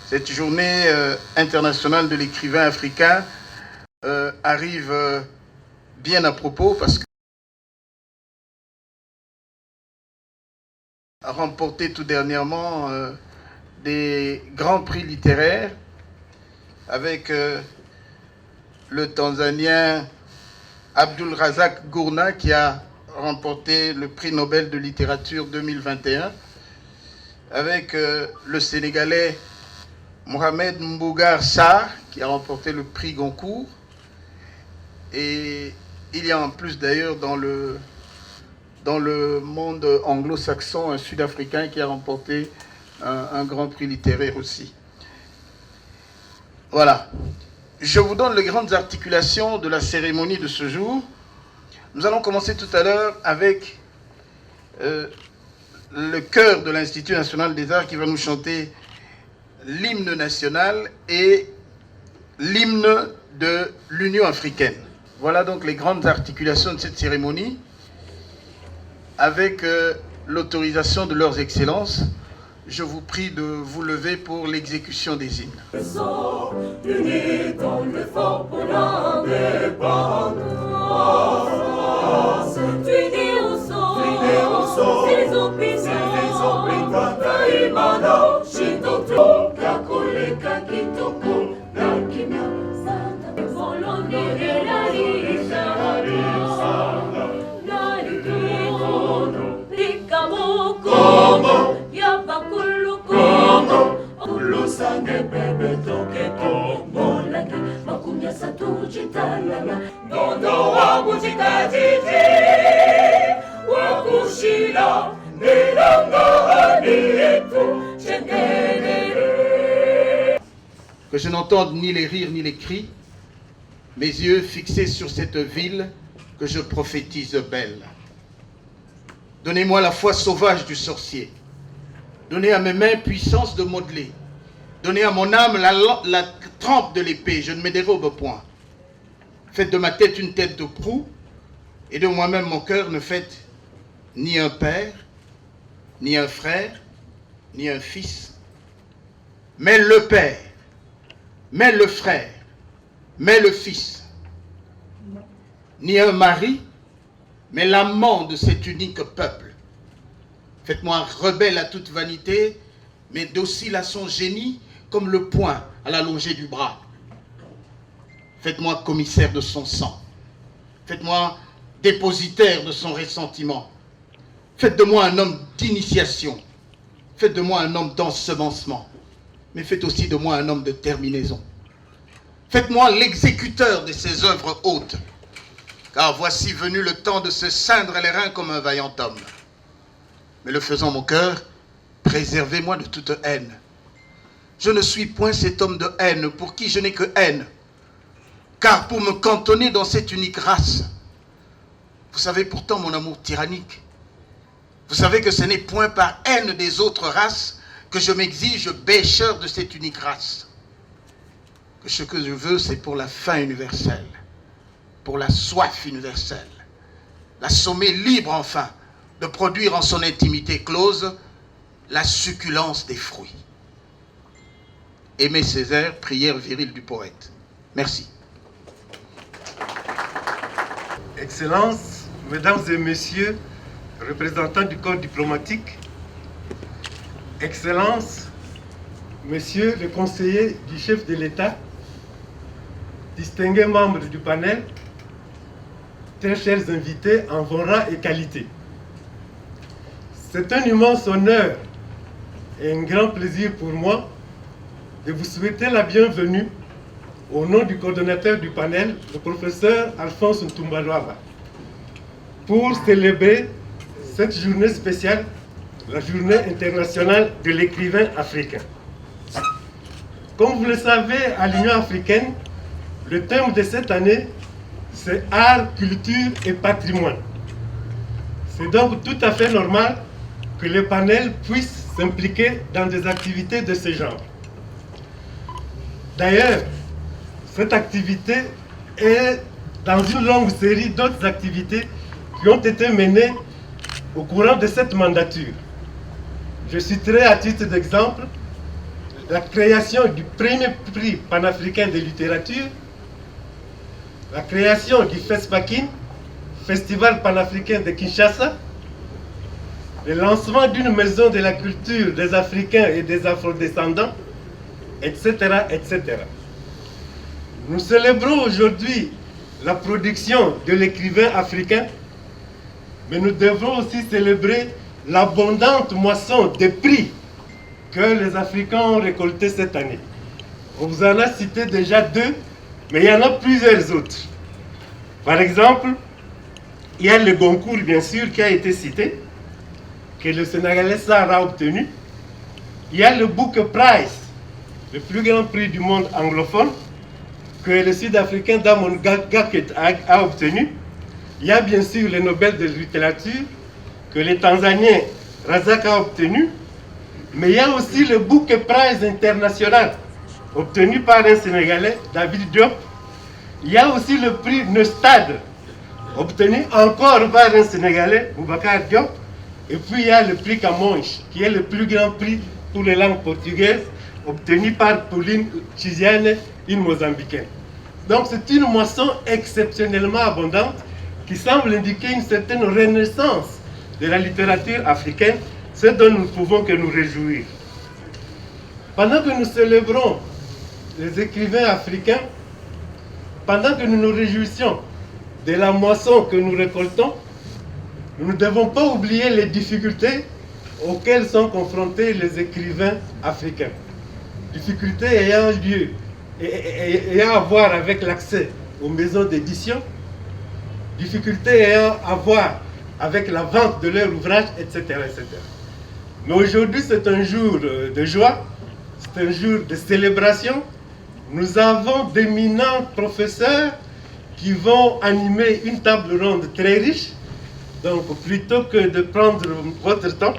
Cette journée internationale de l'écrivain africain arrive bien à propos parce que a remporté tout dernièrement des grands prix littéraires avec le Tanzanien Abdul Razak Gurna qui a remporté le prix Nobel de littérature 2021, avec le Sénégalais Mohamed Mbougar Sarr qui a remporté le prix Goncourt, et il y a en plus d'ailleurs dans le monde anglo-saxon un Sud-Africain qui a remporté un grand prix littéraire aussi. Voilà. Je vous donne les grandes articulations de la cérémonie de ce jour. Nous allons commencer tout à l'heure avec le chœur de l'Institut national des arts qui va nous chanter l'hymne national et l'hymne de l'Union africaine. Voilà donc les grandes articulations de cette cérémonie avec l'autorisation de leurs excellences. Je vous prie de vous lever pour l'exécution des hymnes. Unis dans l'effort pour l'indépendance, unis au sang, c'est les opinions, Taïmano, Shindoto, Kakole, Kakitoko, Nakimia, Santa, Volondo, Larissa, Narito, Ricamoko, Yabakulu, Kulu Sange, Bebe, Toke, Molaki, Makumia, Satu, Chitalala, Dondo, Wabujita, Titi, Wakushila, que je n'entende ni les rires ni les cris, mes yeux fixés sur cette ville que je prophétise belle. Donnez-moi la foi sauvage du sorcier. Donnez à mes mains puissance de modeler. Donnez à mon âme la trempe de l'épée, je ne me dérobe point. Faites de ma tête une tête de proue, et de moi-même mon cœur ne faites ni un père, ni un frère, ni un fils, mais le père, mais le frère, mais le fils, ni un mari, mais l'amant de cet unique peuple. Faites-moi rebelle à toute vanité, mais docile à son génie, comme le poing à la longée du bras. Faites-moi commissaire de son sang. Faites-moi dépositaire de son ressentiment. Faites de moi un homme d'initiation. Faites de moi un homme d'ensemencement. Mais faites aussi de moi un homme de terminaison. Faites-moi l'exécuteur de ces œuvres hautes. Car voici venu le temps de se ceindre les reins comme un vaillant homme. Mais le faisant mon cœur, préservez-moi de toute haine. Je ne suis point cet homme de haine pour qui je n'ai que haine. Car pour me cantonner dans cette unique race, vous savez pourtant mon amour tyrannique. Vous savez que ce n'est point par haine des autres races que je m'exige bêcheur de cette unique race. Que ce que je veux, c'est pour la faim universelle, pour la soif universelle, l'assommer libre enfin, de produire en son intimité close la succulence des fruits. Aimé Césaire, prière virile du poète. Merci. Excellences, Mesdames et Messieurs, représentants du corps diplomatique, Excellences, Messieurs les conseillers du chef de l'État, distingués membres du panel, très chers invités en vos rangs et qualité. C'est un immense honneur et un grand plaisir pour moi de vous souhaiter la bienvenue au nom du coordonnateur du panel, le professeur Alphonse Ntumbalwaba, pour célébrer cette journée spéciale, la journée internationale de l'écrivain africain. Comme vous le savez, à l'Union africaine, le thème de cette année, c'est art, culture et patrimoine. C'est donc tout à fait normal que le panel puisse s'impliquer dans des activités de ce genre. D'ailleurs, cette activité est dans une longue série d'autres activités qui ont été menées au courant de cette mandature. Je citerai à titre d'exemple la création du premier prix panafricain de littérature, la création du FESPAKIN, Festival panafricain de Kinshasa, le lancement d'une maison de la culture des Africains et des Afrodescendants, etc., etc. Nous célébrons aujourd'hui la production de l'écrivain africain, mais nous devons aussi célébrer l'abondante moisson des prix que les Africains ont récoltés cette année. On vous en a cité déjà 2, mais il y en a plusieurs autres. Par exemple, il y a le Goncourt, bien sûr, qui a été cité, que le Sénégalais Sarr a obtenu. Il y a le Booker Prize, le plus grand prix du monde anglophone, que le Sud-Africain Damon Gaket a obtenu. Il y a bien sûr le Nobel de littérature, que le Tanzanien Razak a obtenu. Mais il y a aussi le Booker Prize international, obtenu par un Sénégalais, David Diop. Il y a aussi le prix Neustad, obtenu encore par un Sénégalais, Boubacar Diop. Et puis il y a le prix Camões, qui est le plus grand prix pour les langues portugaises, obtenu par Pauline Chiziane, une Mozambicaine. Donc c'est une moisson exceptionnellement abondante qui semble indiquer une certaine renaissance de la littérature africaine, ce dont nous ne pouvons que nous réjouir. Pendant que nous célébrons les écrivains africains, pendant que nous nous réjouissons de la moisson que nous récoltons, nous ne devons pas oublier les difficultés auxquelles sont confrontés les écrivains africains. Difficultés ayant lieu et ayant à voir avec l'accès aux maisons d'édition, difficultés ayant à voir avec la vente de leur ouvrage, etc., etc. Mais aujourd'hui, c'est un jour de joie, c'est un jour de célébration. Nous avons d'éminents professeurs qui vont animer une table ronde très riche. Donc, plutôt que de prendre votre temps,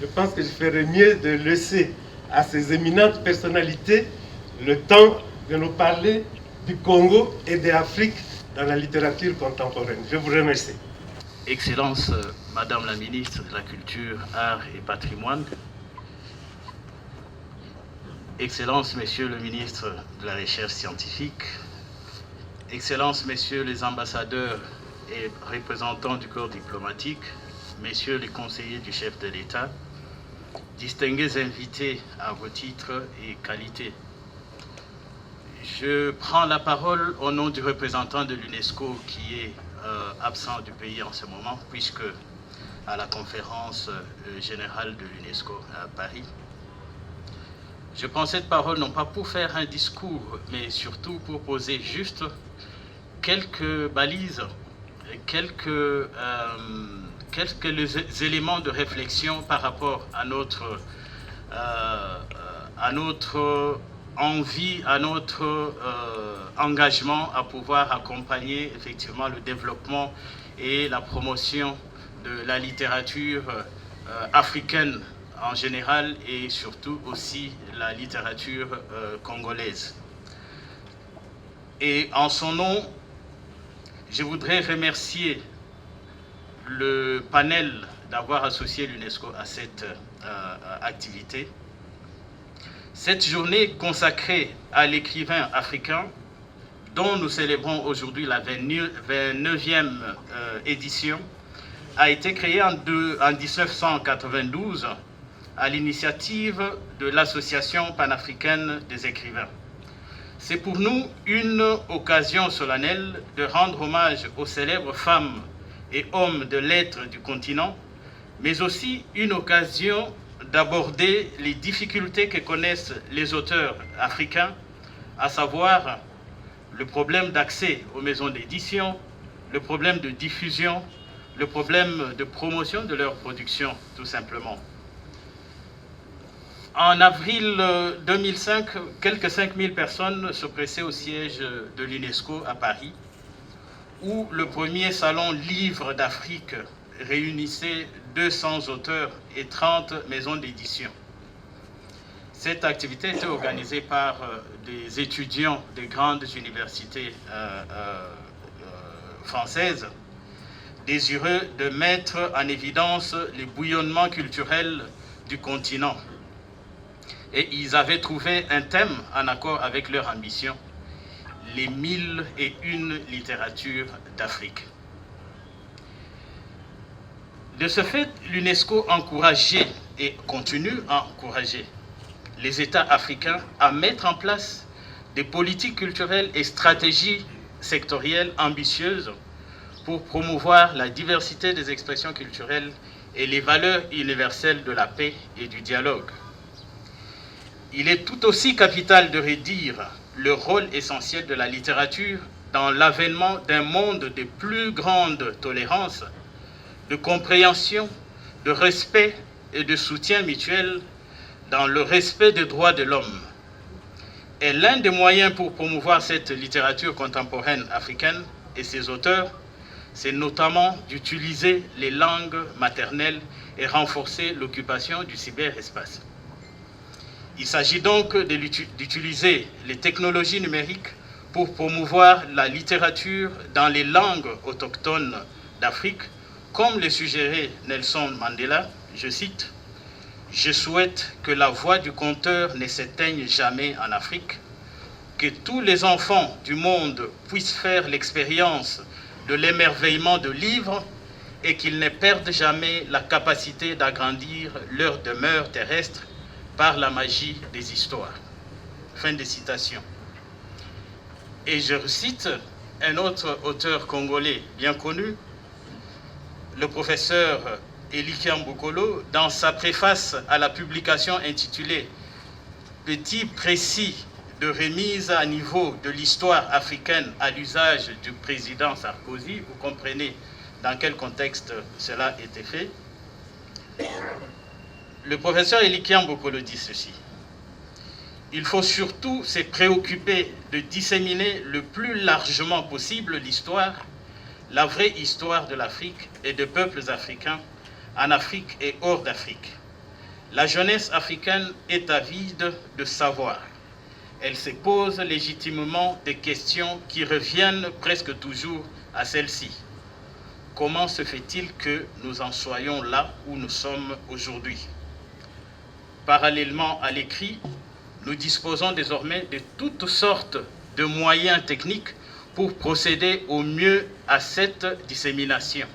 je pense que je ferais mieux de laisser à ces éminentes personnalités le temps de nous parler du Congo et de l'Afrique dans la littérature contemporaine. Je vous remercie. Excellence, Madame la Ministre de la Culture, Arts et Patrimoine. Excellence, Messieurs le Ministre de la Recherche scientifique. Excellence, Messieurs les ambassadeurs et représentants du corps diplomatique, Messieurs les conseillers du chef de l'État, distingués invités à vos titres et qualités. Je prends la parole au nom du représentant de l'UNESCO qui est absent du pays en ce moment, puisque à la conférence générale de l'UNESCO à Paris. Je prends cette parole non pas pour faire un discours, mais surtout pour poser juste quelques balises, quelques éléments de réflexion par rapport à notre envie, à notre engagement à pouvoir accompagner effectivement le développement et la promotion de la littérature africaine en général et surtout aussi la littérature congolaise. Et en son nom, je voudrais remercier le panel d'avoir associé l'UNESCO à cette activité. Cette journée consacrée à l'écrivain africain, dont nous célébrons aujourd'hui la 29e édition, a été créée en 1992 à l'initiative de l'Association panafricaine des écrivains. C'est pour nous une occasion solennelle de rendre hommage aux célèbres femmes et hommes de lettres du continent, mais aussi une occasion d'aborder les difficultés que connaissent les auteurs africains, à savoir le problème d'accès aux maisons d'édition, le problème de diffusion, le problème de promotion de leur production, tout simplement. En avril 2005, quelques 5000 personnes se pressaient au siège de l'UNESCO à Paris, où le premier salon Livre d'Afrique réunissait 200 auteurs et 30 maisons d'édition. Cette activité était organisée par des étudiants des grandes universités française, désireux de mettre en évidence les bouillonnements culturels du continent. Et ils avaient trouvé un thème en accord avec leur ambition, les 1001 littératures d'Afrique. De ce fait, l'UNESCO encourageait et continue à encourager les États africains à mettre en place des politiques culturelles et stratégies sectorielles ambitieuses pour promouvoir la diversité des expressions culturelles et les valeurs universelles de la paix et du dialogue. Il est tout aussi capital de redire le rôle essentiel de la littérature dans l'avènement d'un monde de plus grande tolérance, de compréhension, de respect et de soutien mutuel dans le respect des droits de l'homme. Et l'un des moyens pour promouvoir cette littérature contemporaine africaine et ses auteurs, c'est notamment d'utiliser les langues maternelles et renforcer l'occupation du cyberespace. Il s'agit donc d'utiliser les technologies numériques pour promouvoir la littérature dans les langues autochtones d'Afrique, comme le suggérait Nelson Mandela, je cite, « Je souhaite que la voix du conteur ne s'éteigne jamais en Afrique, que tous les enfants du monde puissent faire l'expérience de l'émerveillement de livres et qu'ils ne perdent jamais la capacité d'agrandir leur demeure terrestre par la magie des histoires. » Fin de citation. Et je cite un autre auteur congolais bien connu, le professeur Elikian Bokolo, dans sa préface à la publication intitulée « Petit précis de remise à niveau de l'histoire africaine à l'usage du président Sarkozy », vous comprenez dans quel contexte cela a été fait. Le professeur Elikian Bokolo dit ceci: « Il faut surtout se préoccuper de disséminer le plus largement possible l'histoire, la vraie histoire de l'Afrique et des peuples africains en Afrique et hors d'Afrique. La jeunesse africaine est avide de savoir. Elle se pose légitimement des questions qui reviennent presque toujours à celle-ci. Comment se fait-il que nous en soyons là où nous sommes aujourd'hui? Parallèlement à l'écrit, nous disposons désormais de toutes sortes de moyens techniques pour procéder au mieux à cette dissémination.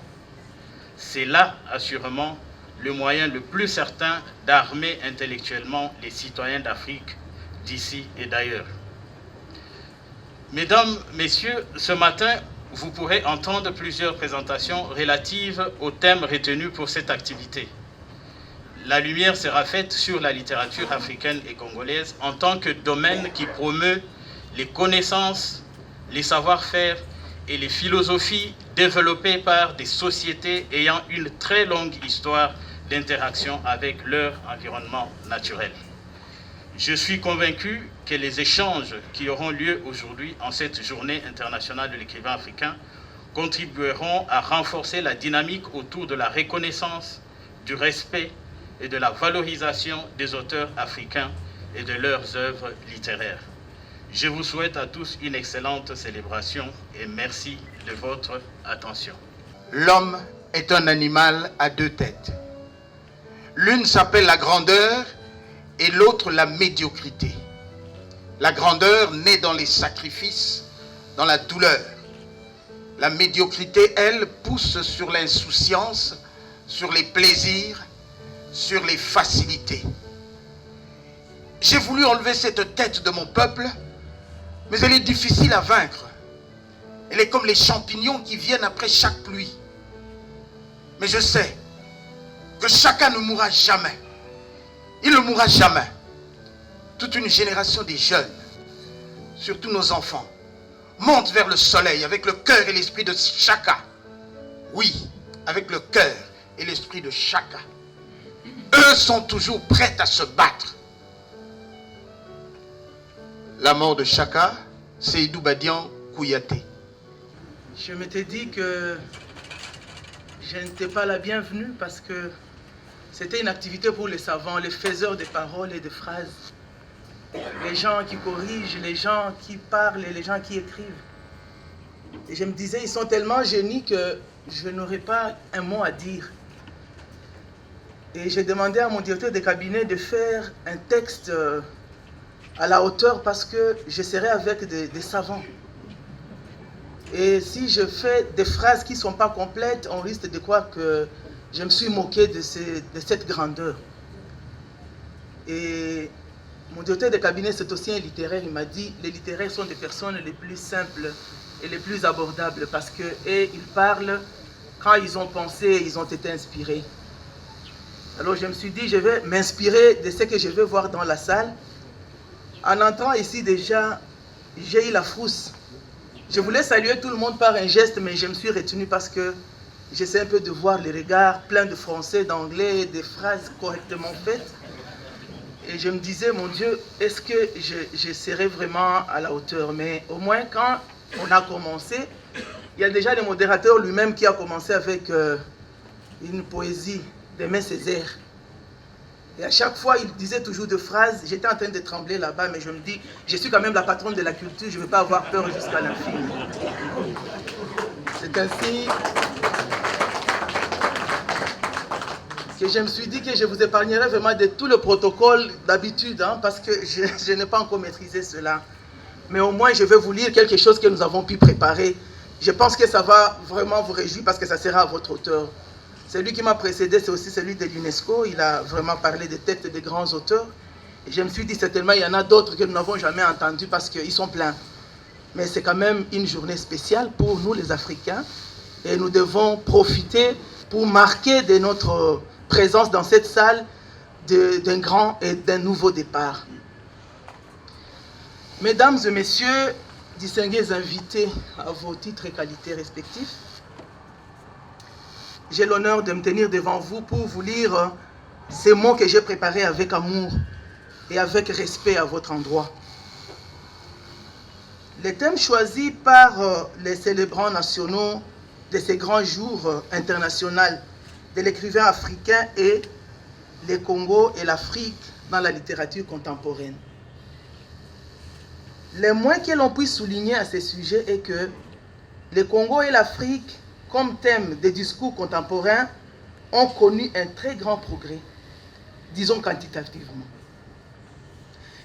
C'est là, assurément, le moyen le plus certain d'armer intellectuellement les citoyens d'Afrique, d'ici et d'ailleurs. Mesdames, Messieurs, ce matin, vous pourrez entendre plusieurs présentations relatives aux thèmes retenus pour cette activité. La lumière sera faite sur la littérature africaine et congolaise en tant que domaine qui promeut les connaissances, les savoir-faire et les philosophies développées par des sociétés ayant une très longue histoire d'interaction avec leur environnement naturel. Je suis convaincu que les échanges qui auront lieu aujourd'hui en cette journée internationale de l'écrivain africain contribueront à renforcer la dynamique autour de la reconnaissance, du respect et de la valorisation des auteurs africains et de leurs œuvres littéraires. Je vous souhaite à tous une excellente célébration et merci de votre attention. L'homme est un animal à deux têtes. L'une s'appelle la grandeur et l'autre la médiocrité. La grandeur naît dans les sacrifices, dans la douleur. La médiocrité, elle, pousse sur l'insouciance, sur les plaisirs, sur les facilités. J'ai voulu enlever cette tête de mon peuple, mais elle est difficile à vaincre. Elle est comme les champignons qui viennent après chaque pluie. Mais je sais que chacun ne mourra jamais. Il ne mourra jamais. Toute une génération des jeunes, surtout nos enfants, monte vers le soleil avec le cœur et l'esprit de Chaka. Oui, avec le cœur et l'esprit de Chaka. Eux sont toujours prêts à se battre. La mort de Chaka, c'est Seydou Badian Kouyaté. Je m'étais dit que je n'étais pas la bienvenue parce que c'était une activité pour les savants, les faiseurs de paroles et de phrases. Les gens qui corrigent, les gens qui parlent et les gens qui écrivent. Et je me disais, ils sont tellement génies que je n'aurais pas un mot à dire. Et j'ai demandé à mon directeur de cabinet de faire un texte à la hauteur parce que je serai avec des savants. Et si je fais des phrases qui ne sont pas complètes, on risque de croire que je me suis moqué de cette grandeur. Et mon directeur de cabinet, c'est aussi un littéraire. Il m'a dit, les littéraires sont des personnes les plus simples et les plus abordables parce qu'ils parlent quand ils ont pensé, ils ont été inspirés. Alors je me suis dit, je vais m'inspirer de ce que je vais voir dans la salle. En entrant ici déjà, j'ai eu la frousse. Je voulais saluer tout le monde par un geste, mais je me suis retenu parce que j'essaie un peu de voir les regards pleins de français, d'anglais, des phrases correctement faites. Et je me disais, mon Dieu, est-ce que je serai vraiment à la hauteur? Mais au moins, quand on a commencé, il y a déjà le modérateur lui-même qui a commencé avec une poésie d'Aimé Césaire. Et à chaque fois, il disait toujours des phrases. J'étais en train de trembler là-bas, mais je me dis, je suis quand même la patronne de la culture, je ne vais pas avoir peur jusqu'à l'infini. C'est ainsi que je me suis dit que je vous épargnerai vraiment de tout le protocole d'habitude, hein, parce que je n'ai pas encore maîtrisé cela. Mais au moins, je vais vous lire quelque chose que nous avons pu préparer. Je pense que ça va vraiment vous réjouir parce que ça sera à votre hauteur. Celui qui m'a précédé, c'est aussi celui de l'UNESCO. Il a vraiment parlé des textes des grands auteurs. Et je me suis dit, certainement, il y en a d'autres que nous n'avons jamais entendus parce qu'ils sont pleins. Mais c'est quand même une journée spéciale pour nous, les Africains. Et nous devons profiter pour marquer de notre présence dans cette salle d'un grand et d'un nouveau départ. Mesdames et messieurs, distingués invités à vos titres et qualités respectifs, j'ai l'honneur de me tenir devant vous pour vous lire ces mots que j'ai préparés avec amour et avec respect à votre endroit. Le thème choisi par les célébrants nationaux de ces grands jours internationaux de l'écrivain africain est le Congo et l'Afrique dans la littérature contemporaine. Le moins que l'on puisse souligner à ce sujet est que le Congo et l'Afrique, comme thème des discours contemporains, ont connu un très grand progrès, disons quantitativement.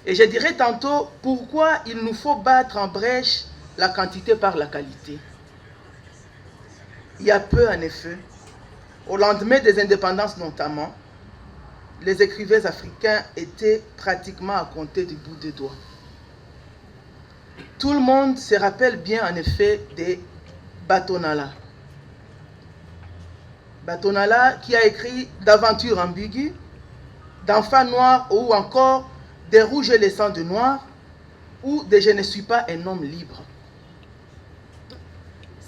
Et je dirais tantôt pourquoi il nous faut battre en brèche la quantité par la qualité. Il y a peu, en effet, au lendemain des indépendances notamment, les écrivains africains étaient pratiquement à compter du bout des doigts. Tout le monde se rappelle bien, en effet, des Batonala. Batonala qui a écrit d'aventures ambiguës, d'enfants noirs ou encore des rouges et les sangs de noir ou de je ne suis pas un homme libre.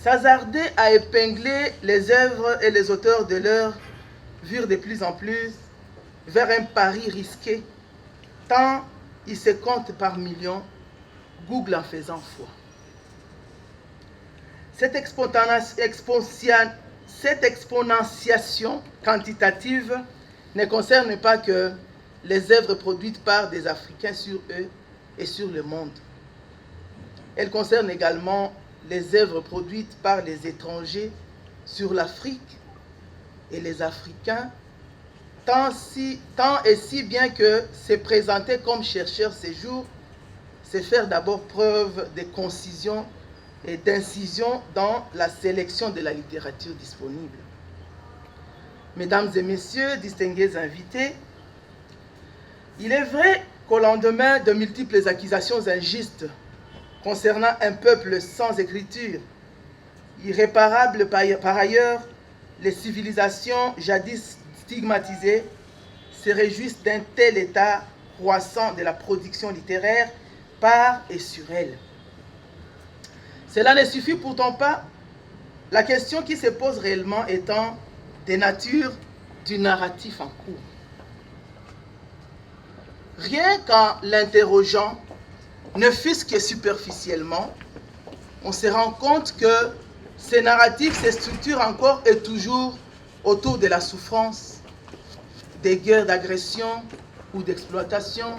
S'hasarder à épingler les œuvres et les auteurs de l'heure virent de plus en plus vers un pari risqué, tant ils se comptent par millions, Google en faisant foi. Cette exponentiation quantitative ne concerne pas que les œuvres produites par des Africains sur eux et sur le monde. Elle concerne également les œuvres produites par les étrangers sur l'Afrique et les Africains, tant et si bien que se présenter comme chercheur ces jours, c'est faire d'abord preuve de concision et d'incision dans la sélection de la littérature disponible. Mesdames et messieurs, distingués invités, il est vrai qu'au lendemain de multiples accusations injustes concernant un peuple sans écriture, irréparable par ailleurs, les civilisations jadis stigmatisées se réjouissent d'un tel état croissant de la production littéraire par et sur elles. Cela ne suffit pourtant pas, la question qui se pose réellement étant des natures du narratif en cours. Rien qu'en l'interrogeant, ne fût-ce que superficiellement, on se rend compte que ces narratifs se structurent encore et toujours autour de la souffrance, des guerres d'agression ou d'exploitation,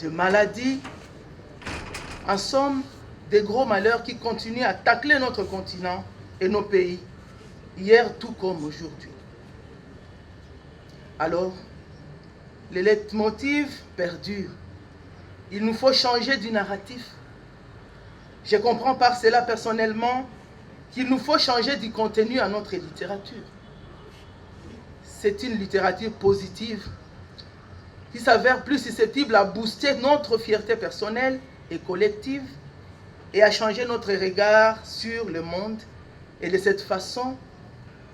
de maladies, en somme, des gros malheurs qui continuent à tacler notre continent et nos pays, hier tout comme aujourd'hui. Alors, les leitmotivs perdurent. Il nous faut changer du narratif. Je comprends par cela personnellement qu'il nous faut changer du contenu à notre littérature. C'est une littérature positive qui s'avère plus susceptible à booster notre fierté personnelle et collective et à changer notre regard sur le monde et de cette façon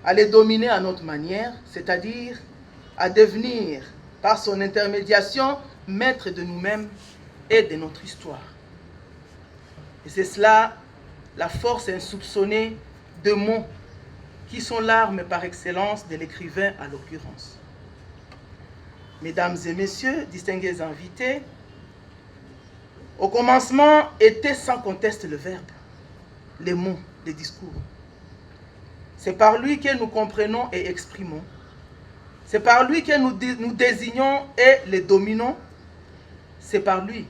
à les dominer à notre manière, c'est-à-dire à devenir par son intermédiation maître de nous-mêmes et de notre histoire. Et c'est cela la force insoupçonnée de mots qui sont l'arme par excellence de l'écrivain à l'occurrence. Mesdames et messieurs, distingués invités, au commencement était sans conteste le verbe, les mots, les discours. C'est par lui que nous comprenons et exprimons. C'est par lui que nous désignons et les dominons. C'est par lui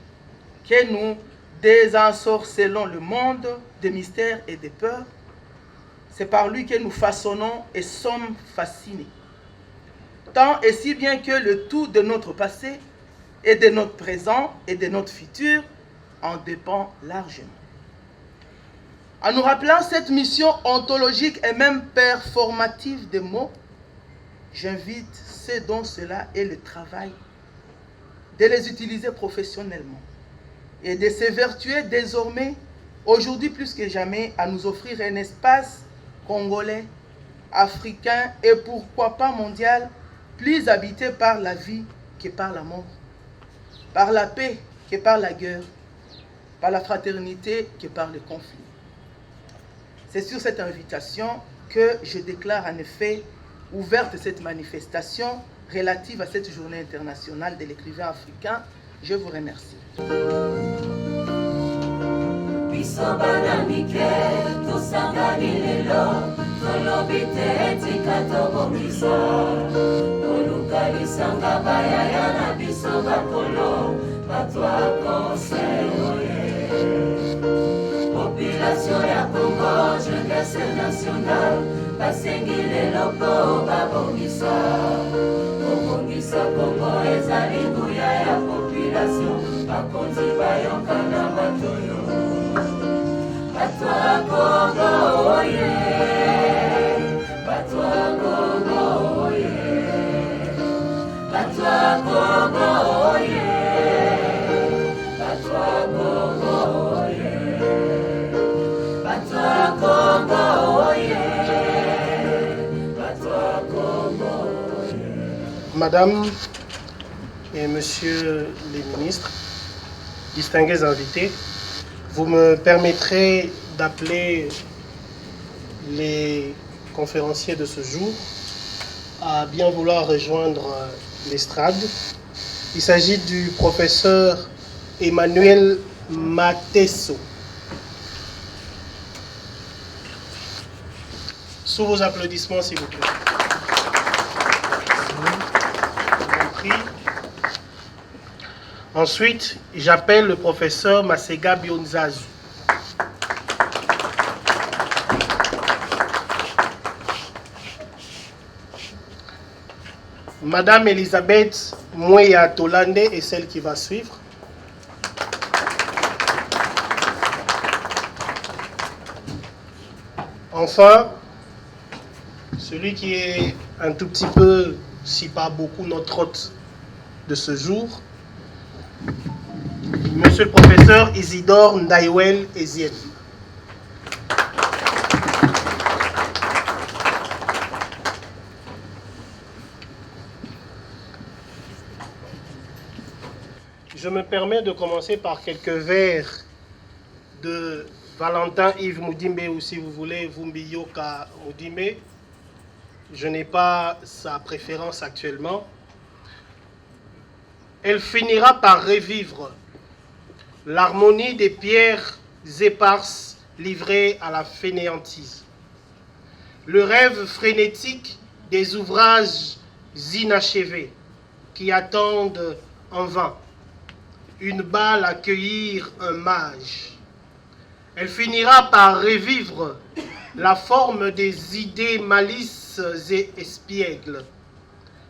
que nous désensorcelons le monde des mystères et des peurs. C'est par lui que nous façonnons et sommes fascinés. Tant et si bien que le tout de notre passé et de notre présent et de notre futur en dépend largement. En nous rappelant cette mission ontologique et même performative des mots, j'invite ceux dont cela est le travail de les utiliser professionnellement et de s'évertuer désormais, aujourd'hui plus que jamais, à nous offrir un espace congolais, africain et pourquoi pas mondial, plus habité par la vie que par la mort, par la paix que par la guerre, par la fraternité que par le conflit. C'est sur cette invitation que je déclare en effet ouverte cette manifestation relative à cette journée internationale de l'écrivain africain. Je vous remercie. Population ya Congo, jeunesse nationale, basengile lopo babongisa. Babongisa Congo ezali nguya ya population, bakonzi bayokana batoyo. Batwa Congo oye, batwa Congo oye, batwa Congo oye, batwa Congo oye. Madame et Monsieur les ministres, distingués invités, vous me permettrez d'appeler les conférenciers de ce jour à bien vouloir rejoindre l'estrade. Il s'agit du professeur Emmanuel Matesso. Sous vos applaudissements, s'il vous plaît. Je vous en prie. Ensuite, j'appelle le professeur Masega Bionzazu. Madame Elisabeth Mouya Tolande est celle qui va suivre. Enfin, celui qui est un tout petit peu, si pas beaucoup, notre hôte de ce jour, Monsieur le professeur Isidore Ndaïwel Ezien. Je me permets de commencer par quelques vers de Valentin Yves Moudimbe, ou si vous voulez, Vumbiyoka Moudimbe. Je n'ai pas sa préférence actuellement. Elle finira par revivre l'harmonie des pierres éparses livrées à la fainéantise. Le rêve frénétique des ouvrages inachevés qui attendent en vain une balle à cueillir un mage. Elle finira par revivre la forme des idées malices et espiègles,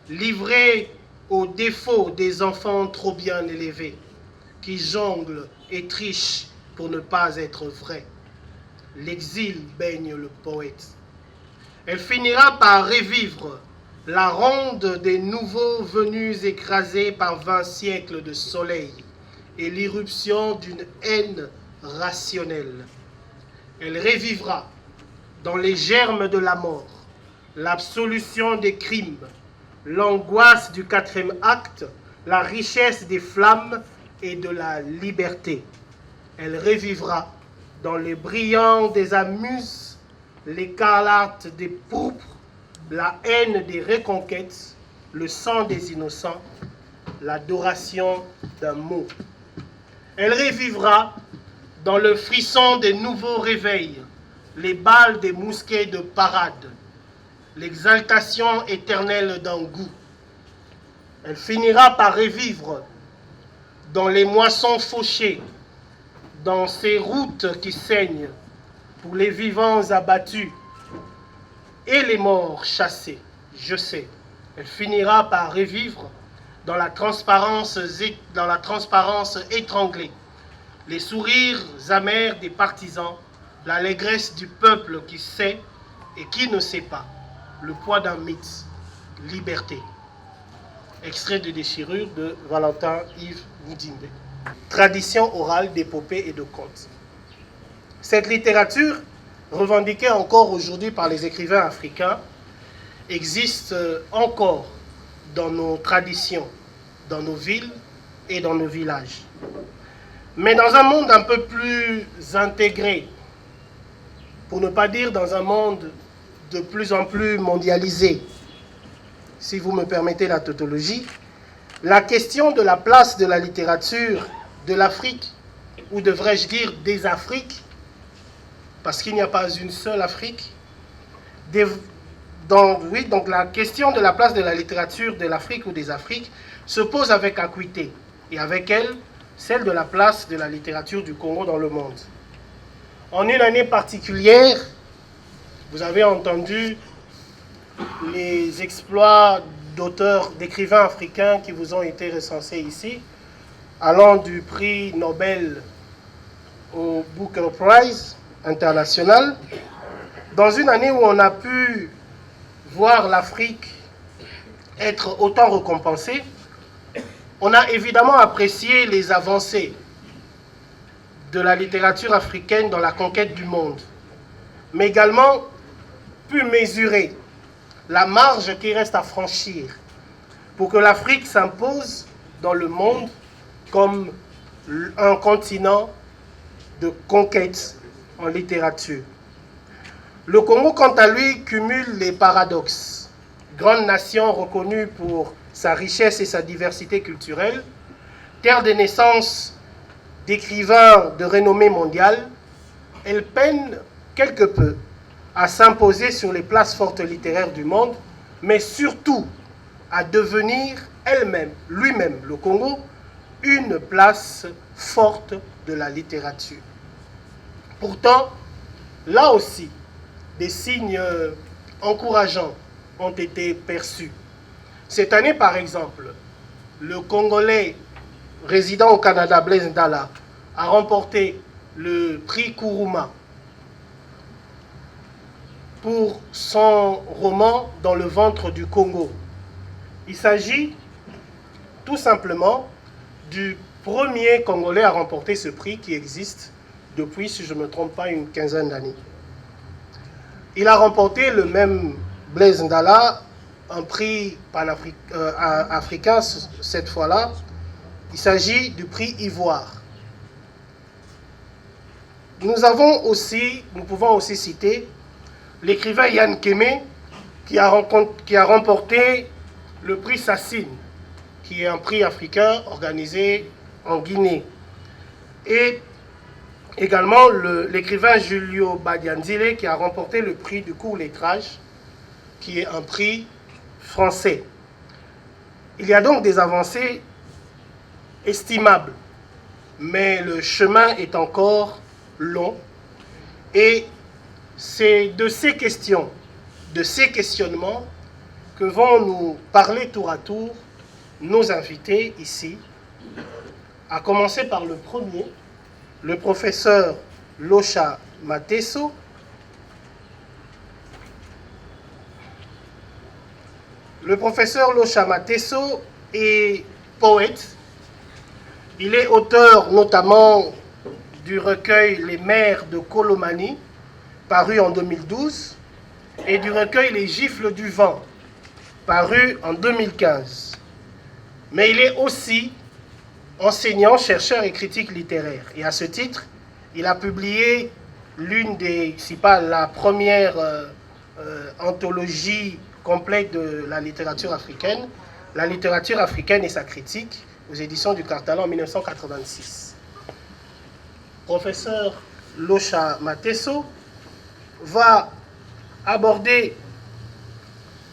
livrées aux défauts des enfants trop bien élevés, qui jonglent et trichent pour ne pas être vrais. L'exil baigne le poète. Elle finira par revivre la ronde des nouveaux venus écrasés par 20 siècles de soleil et l'irruption d'une haine rationnelle. Elle revivra dans les germes de la mort, l'absolution des crimes, l'angoisse du 4e acte, la richesse des flammes et de la liberté. Elle revivra dans les brillants des amuses, l'écarlate des pourpres, la haine des reconquêtes, le sang des innocents, l'adoration d'un mot. Elle revivra dans le frisson des nouveaux réveils, les balles des mousquets de parade, l'exaltation éternelle d'un goût. Elle finira par revivre dans les moissons fauchées, dans ces routes qui saignent, pour les vivants abattus et les morts chassés. Je sais, elle finira par revivre dans la transparence étranglée, les sourires amers des partisans, l'allégresse du peuple qui sait et qui ne sait pas, le poids d'un mythe, liberté. Extrait de déchirure de Valentin Yves Mudimbe. Tradition orale d'épopées et de contes. Cette littérature, revendiquée encore aujourd'hui par les écrivains africains, existe encore dans nos traditions, dans nos villes et dans nos villages. Mais dans un monde un peu plus intégré, pour ne pas dire dans un monde de plus en plus mondialisé, si vous me permettez la tautologie, la question de la place de la littérature de l'Afrique, ou devrais-je dire des Afriques, parce qu'il n'y a pas une seule Afrique, donc la question de la place de la littérature de l'Afrique ou des Afriques se pose avec acuité, et avec elle, celle de la place de la littérature du Congo dans le monde. En une année particulière, vous avez entendu les exploits d'auteurs, d'écrivains africains qui vous ont été recensés ici, allant du prix Nobel au Booker Prize international, dans une année où on a pu voir l'Afrique être autant récompensée, on a évidemment apprécié les avancées de la littérature africaine dans la conquête du monde, mais également pu mesurer la marge qui reste à franchir pour que l'Afrique s'impose dans le monde comme un continent de conquête en littérature. Le Congo, quant à lui, cumule les paradoxes. Grande nation reconnue pour sa richesse et sa diversité culturelle, terre de naissance d'écrivains de renommée mondiale, elle peine quelque peu à s'imposer sur les places fortes littéraires du monde, mais surtout à devenir elle-même, lui-même, le Congo, une place forte de la littérature. Pourtant, là aussi, des signes encourageants ont été perçus. Cette année, par exemple, le Congolais résident au Canada, Blaise Ndala, a remporté le prix Kuruma pour son roman Dans le ventre du Congo. Il s'agit tout simplement du premier Congolais à remporter ce prix qui existe depuis, si je ne me trompe pas, une quinzaine d'années. Il a remporté le même Blaise Ndala, un prix africain cette fois-là. Il s'agit du prix Ivoire. Nous pouvons aussi citer l'écrivain Yann Kémé qui a remporté le prix Sassine, qui est un prix africain organisé en Guinée. Et également l'écrivain Julio Badianzile qui a remporté le prix du court-métrage, qui est un prix français. Il y a donc des avancées estimables, mais le chemin est encore long Et c'est de ces questions, de ces questionnements que vont nous parler tour à tour nos invités ici, à commencer par le premier, le professeur Locha Mateso. Le professeur Locha Mateso est poète. Il est auteur notamment du recueil Les Mers de Kolomani, paru en 2012, et du recueil Les Gifles du Vent, paru en 2015. Mais il est aussi enseignant, chercheur et critique littéraire. Et à ce titre, il a publié l'une des, si pas la première anthologie complète de la littérature africaine et sa critique, aux éditions du Cartalan en 1986. Professeur Locha Mateso va aborder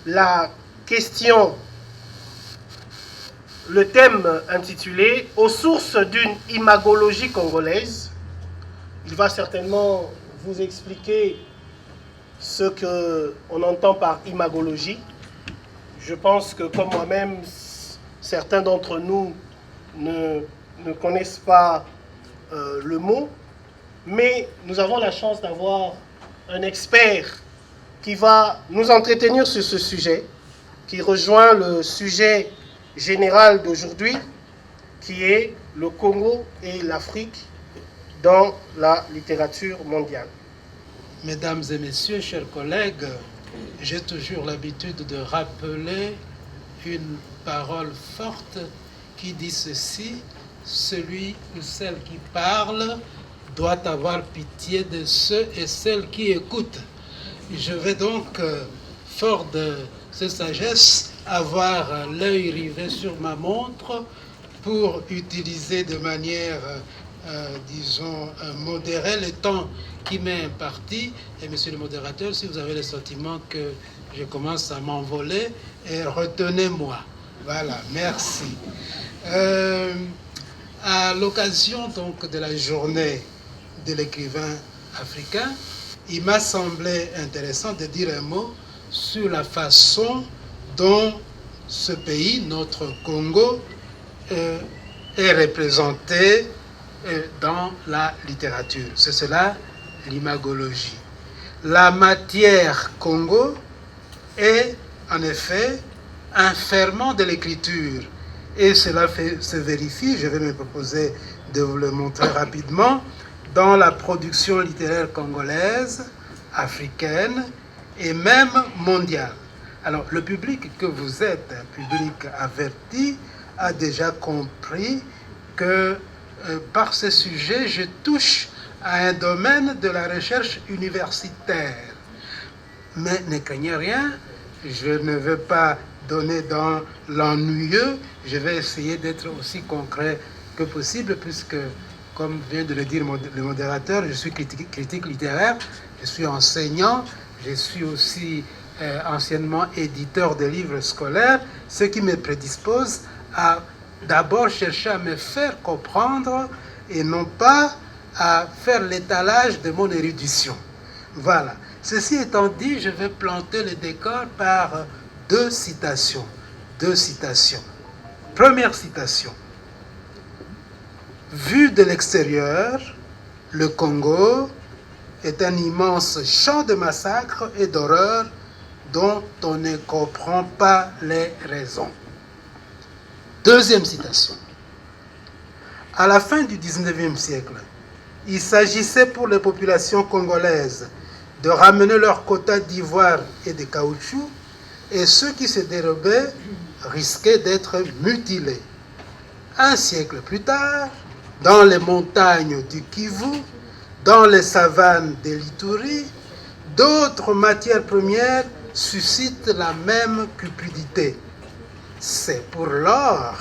la question, le thème intitulé « Aux sources d'une imagologie congolaise ». Il va certainement vous expliquer ce qu'on entend par imagologie. Je pense que, comme moi-même, certains d'entre nous ne connaissent pas le mot, mais nous avons la chance d'avoir un expert qui va nous entretenir sur ce sujet, qui rejoint le sujet général d'aujourd'hui, qui est le Congo et l'Afrique dans la littérature mondiale. Mesdames et messieurs, chers collègues, j'ai toujours l'habitude de rappeler une parole forte qui dit ceci: celui ou celle qui parle doit avoir pitié de ceux et celles qui écoutent. Je vais donc, fort de cette sagesse, avoir l'œil rivé sur ma montre pour utiliser de manière, disons, modérée le temps qui m'est imparti. Et monsieur le modérateur, si vous avez le sentiment que je commence à m'envoler, retenez-moi. Voilà, merci. À l'occasion donc de la journée de l'écrivain africain, il m'a semblé intéressant de dire un mot sur la façon dont ce pays, notre Congo, est représenté dans la littérature. C'est cela l'imagologie. La matière Congo est en effet un ferment de l'écriture. Et cela se vérifie, je vais me proposer de vous le montrer rapidement, dans la production littéraire congolaise, africaine et même mondiale. Alors, le public que vous êtes, un public averti, a déjà compris que par ce sujet, je touche à un domaine de la recherche universitaire. Mais ne craignez rien, je ne veux pas donner dans l'ennuyeux, je vais essayer d'être aussi concret que possible, puisque, comme vient de le dire le modérateur, je suis critique littéraire, je suis enseignant, je suis aussi anciennement éditeur de livres scolaires, ce qui me prédispose à d'abord chercher à me faire comprendre et non pas à faire l'étalage de mon érudition. Voilà. Ceci étant dit, je vais planter le décor par deux citations. Première citation. Vu de l'extérieur, le Congo est un immense champ de massacres et d'horreurs dont on ne comprend pas les raisons. Deuxième citation. À la fin du 19e siècle, il s'agissait pour les populations congolaises de ramener leur quota d'ivoire et de caoutchouc, et ceux qui se dérobaient risquaient d'être mutilés. Un siècle plus tard, dans les montagnes du Kivu, dans les savanes de l'Ituri, d'autres matières premières suscitent la même cupidité. C'est pour l'or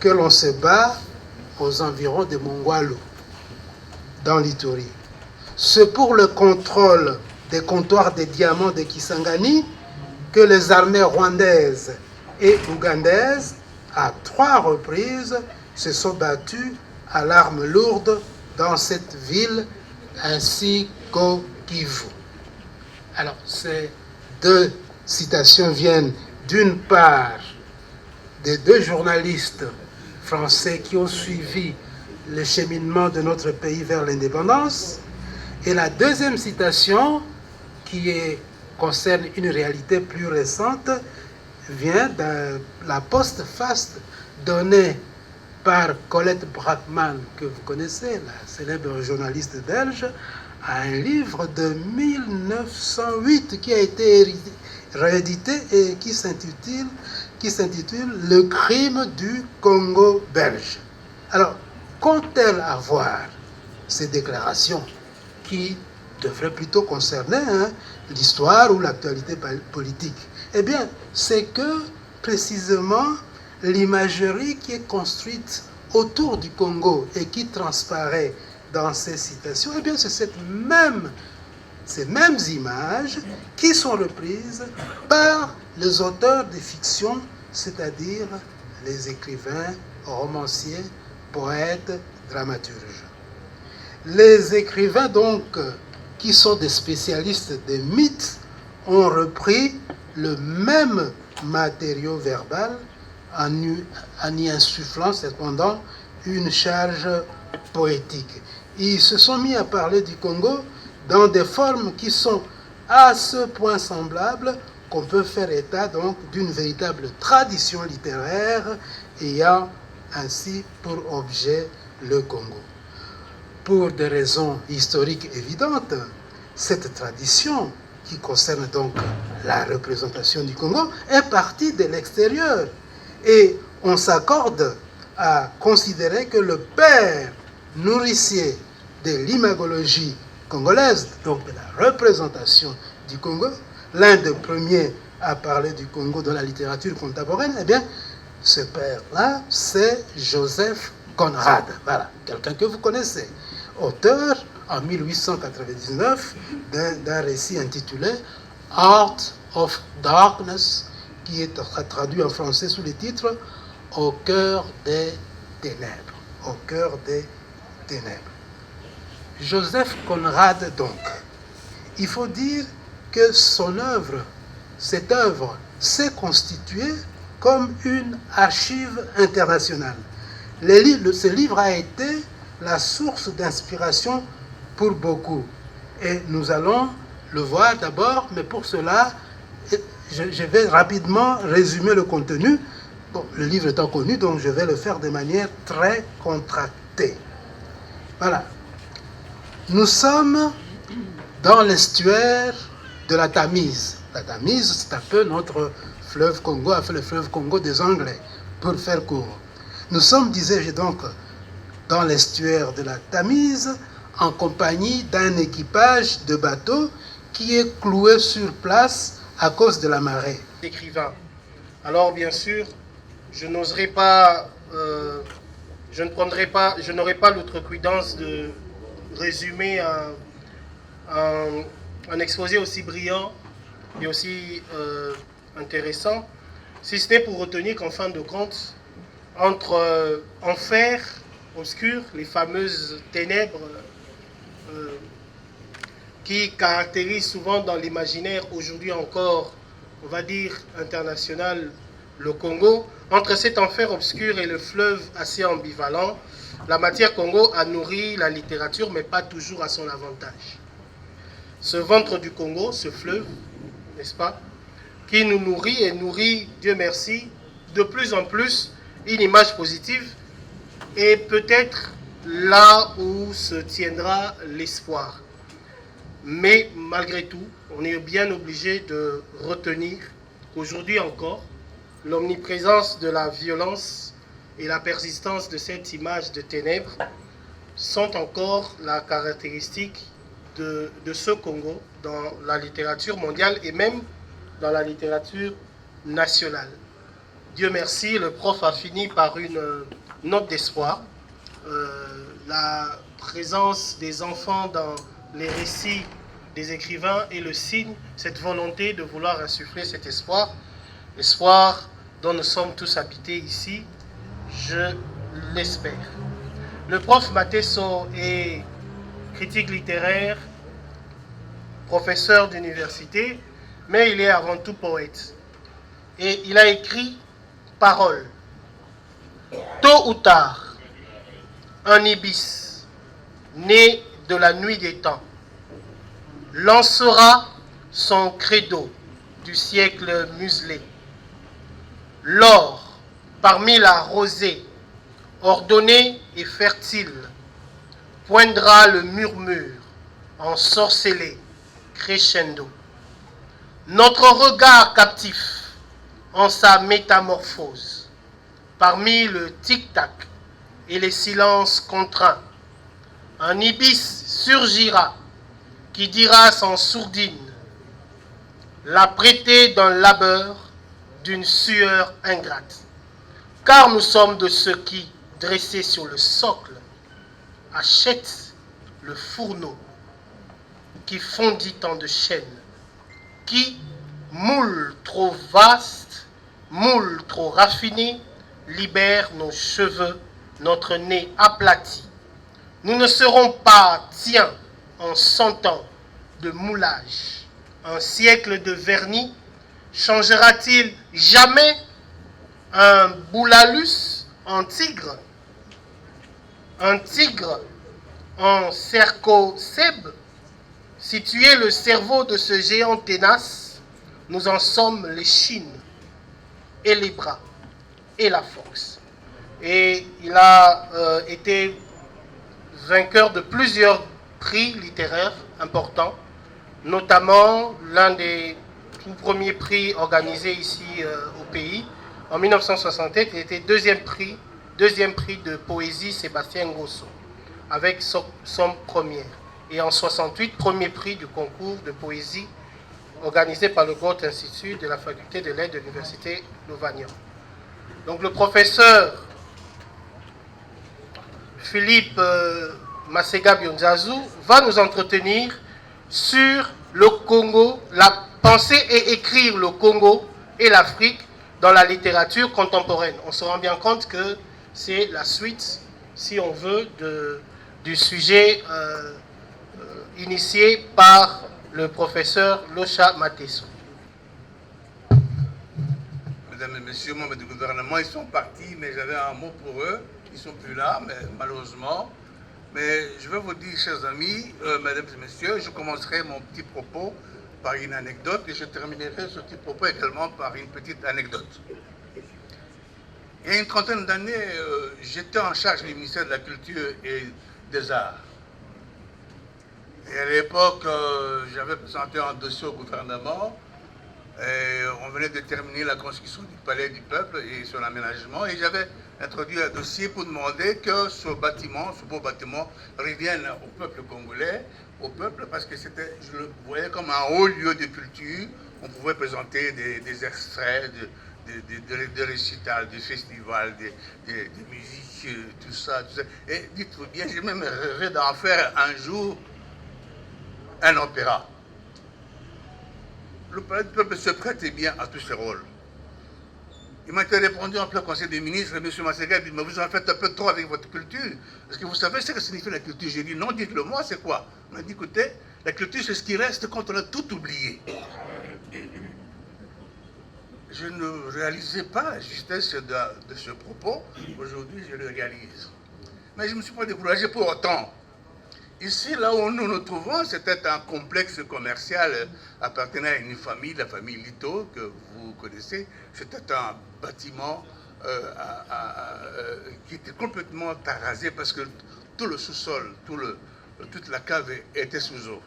que l'on se bat aux environs de Mongwalu, dans l'Ituri. C'est pour le contrôle des comptoirs des diamants de Kisangani que les armées rwandaises et ougandaises, à 3 reprises, se sont battues à l'arme lourde dans cette ville, ainsi qu'au Kivu. Alors, ces deux citations viennent d'une part des deux journalistes français qui ont suivi le cheminement de notre pays vers l'indépendance, et la deuxième citation, concerne une réalité plus récente, vient de la postface donnée par Colette Brackman, que vous connaissez, la célèbre journaliste belge, à un livre de 1908 qui a été réédité et qui s'intitule « Le crime du Congo belge ». Alors, qu'ont-elles à voir ces déclarations qui devraient plutôt concerner l'histoire ou l'actualité politique? Eh bien, c'est que, précisément, l'imagerie qui est construite autour du Congo et qui transparaît dans ces citations, eh bien, c'est ces mêmes images qui sont reprises par les auteurs de fiction, c'est-à-dire les écrivains, romanciers, poètes, dramaturges. Les écrivains, donc, qui sont des spécialistes des mythes, ont repris le même matériau verbal en y insufflant cependant une charge poétique. Ils se sont mis à parler du Congo dans des formes qui sont à ce point semblables qu'on peut faire état donc d'une véritable tradition littéraire ayant ainsi pour objet le Congo. Pour des raisons historiques évidentes, cette tradition, qui concerne donc la représentation du Congo, est partie de l'extérieur. Et on s'accorde à considérer que le père nourricier de l'imagologie congolaise, donc de la représentation du Congo, l'un des premiers à parler du Congo dans la littérature contemporaine, eh bien, ce père-là, c'est Joseph Conrad. Voilà, quelqu'un que vous connaissez. Auteur, en 1899, d'un récit intitulé « Art of Darkness », qui est traduit en français sous le titre « Au cœur des ténèbres ». Au cœur des ténèbres. Joseph Conrad, donc, il faut dire que son œuvre, cette œuvre, s'est constituée comme une archive internationale. Ce livre a été la source d'inspiration pour beaucoup. Et nous allons le voir d'abord, mais pour cela, je vais rapidement résumer le contenu. Bon, le livre étant connu, donc je vais le faire de manière très contractée. Voilà. Nous sommes dans l'estuaire de la Tamise. La Tamise, c'est un peu notre fleuve Congo, enfin le fleuve Congo des Anglais, pour faire court. Nous sommes, disais-je donc, dans l'estuaire de la Tamise, en compagnie d'un équipage de bateaux qui est cloué sur place à cause de la marée. Écrivain. Alors, bien sûr, je n'oserais pas, je n'aurais pas l'outrecuidance de résumer un exposé aussi brillant et aussi intéressant, si ce n'est pour retenir qu'en fin de compte, entre enfer obscur, les fameuses ténèbres qui caractérisent souvent dans l'imaginaire aujourd'hui encore, on va dire international, le Congo, entre cet enfer obscur et le fleuve assez ambivalent, la matière Congo a nourri la littérature, mais pas toujours à son avantage. Ce ventre du Congo, ce fleuve, n'est-ce pas, qui nous nourrit et nourrit, Dieu merci, de plus en plus une image positive, et peut-être là où se tiendra l'espoir. Mais malgré tout, on est bien obligé de retenir qu'aujourd'hui encore, l'omniprésence de la violence et la persistance de cette image de ténèbres sont encore la caractéristique de ce Congo dans la littérature mondiale et même dans la littérature nationale. Dieu merci, le prof a fini par une note d'espoir. La présence des enfants dans les récits des écrivains est le signe, cette volonté de vouloir insuffler cet espoir, l'espoir dont nous sommes tous habités ici, je l'espère. Le prof Mateso est critique littéraire professeur d'université, mais il est avant tout poète. Et il a écrit Paroles. Tôt ou tard, un ibis, né de la nuit des temps, lancera son credo du siècle muselé. L'or, parmi la rosée, ordonnée et fertile, poindra le murmure ensorcelé, crescendo. Notre regard captif en sa métamorphose, parmi le tic-tac et les silences contraints, un ibis surgira qui dira sans sourdine l'apprêté d'un labeur, d'une sueur ingrate. Car nous sommes de ceux qui, dressés sur le socle, achètent le fourneau qui fondit tant de chaînes, qui, moule trop vaste, moule trop raffiné, libère nos cheveux, notre nez aplati. Nous ne serons pas tiens en 100 ans de moulage. Un siècle de vernis changera-t-il jamais un boulalus en tigre? Un tigre en cercocèbe? Si tu es le cerveau de ce géant ténace, nous en sommes les chines et les bras et la force. Et il a été vainqueur de plusieurs prix littéraires importants, notamment l'un des tout premiers prix organisés ici au pays. En 1968, il était deuxième prix de poésie Sébastien Grosso, avec Somme première. Et en 68, premier prix du concours de poésie organisé par le Goethe Institut de la faculté de lettres de l'université Louvain. Donc le professeur Philippe Masega Bionzazu va nous entretenir sur le Congo, la penser et écrire le Congo et l'Afrique dans la littérature contemporaine. On se rend bien compte que c'est la suite, si on veut, du sujet initié par le professeur Locha Mateso. Mesdames et messieurs, membres du gouvernement, ils sont partis, mais j'avais un mot pour eux. Ils ne sont plus là, mais malheureusement. Mais je vais vous dire, chers amis, mesdames et messieurs, je commencerai mon petit propos par une anecdote et je terminerai ce petit propos également par une petite anecdote. Il y a une trentaine d'années, j'étais en charge du ministère de la Culture et des Arts. Et à l'époque, j'avais présenté un dossier au gouvernement. Et on venait de terminer la construction du Palais du Peuple et son aménagement. Et j'avais introduit un dossier pour demander que ce bâtiment, ce beau bâtiment, revienne au peuple congolais, au peuple, parce que c'était, je le voyais comme un haut lieu de culture. On pouvait présenter des extraits de récitals, de festivals, de musique, tout ça. Et dites-vous bien, j'ai même rêvé d'en faire un jour un opéra. Le Palais du Peuple se prêtait bien à tous ces rôles. Il m'a été répondu en plein conseil des ministres, M. Masega dit, mais vous en faites un peu trop avec votre culture. Est-ce que vous savez ce que signifie la culture? J'ai dit, non, dites-le moi, c'est quoi? Il m'a dit, écoutez, la culture, c'est ce qui reste quand on a tout oublié. Je ne réalisais pas la justesse de ce propos. Aujourd'hui, je le réalise. Mais je ne me suis pas découragé pour autant. Ici, là où nous nous trouvons, c'était un complexe commercial appartenant à une famille, la famille Lito, que vous connaissez. C'était un bâtiment qui était complètement arasé parce que tout le sous-sol, toute la cave était sous eau.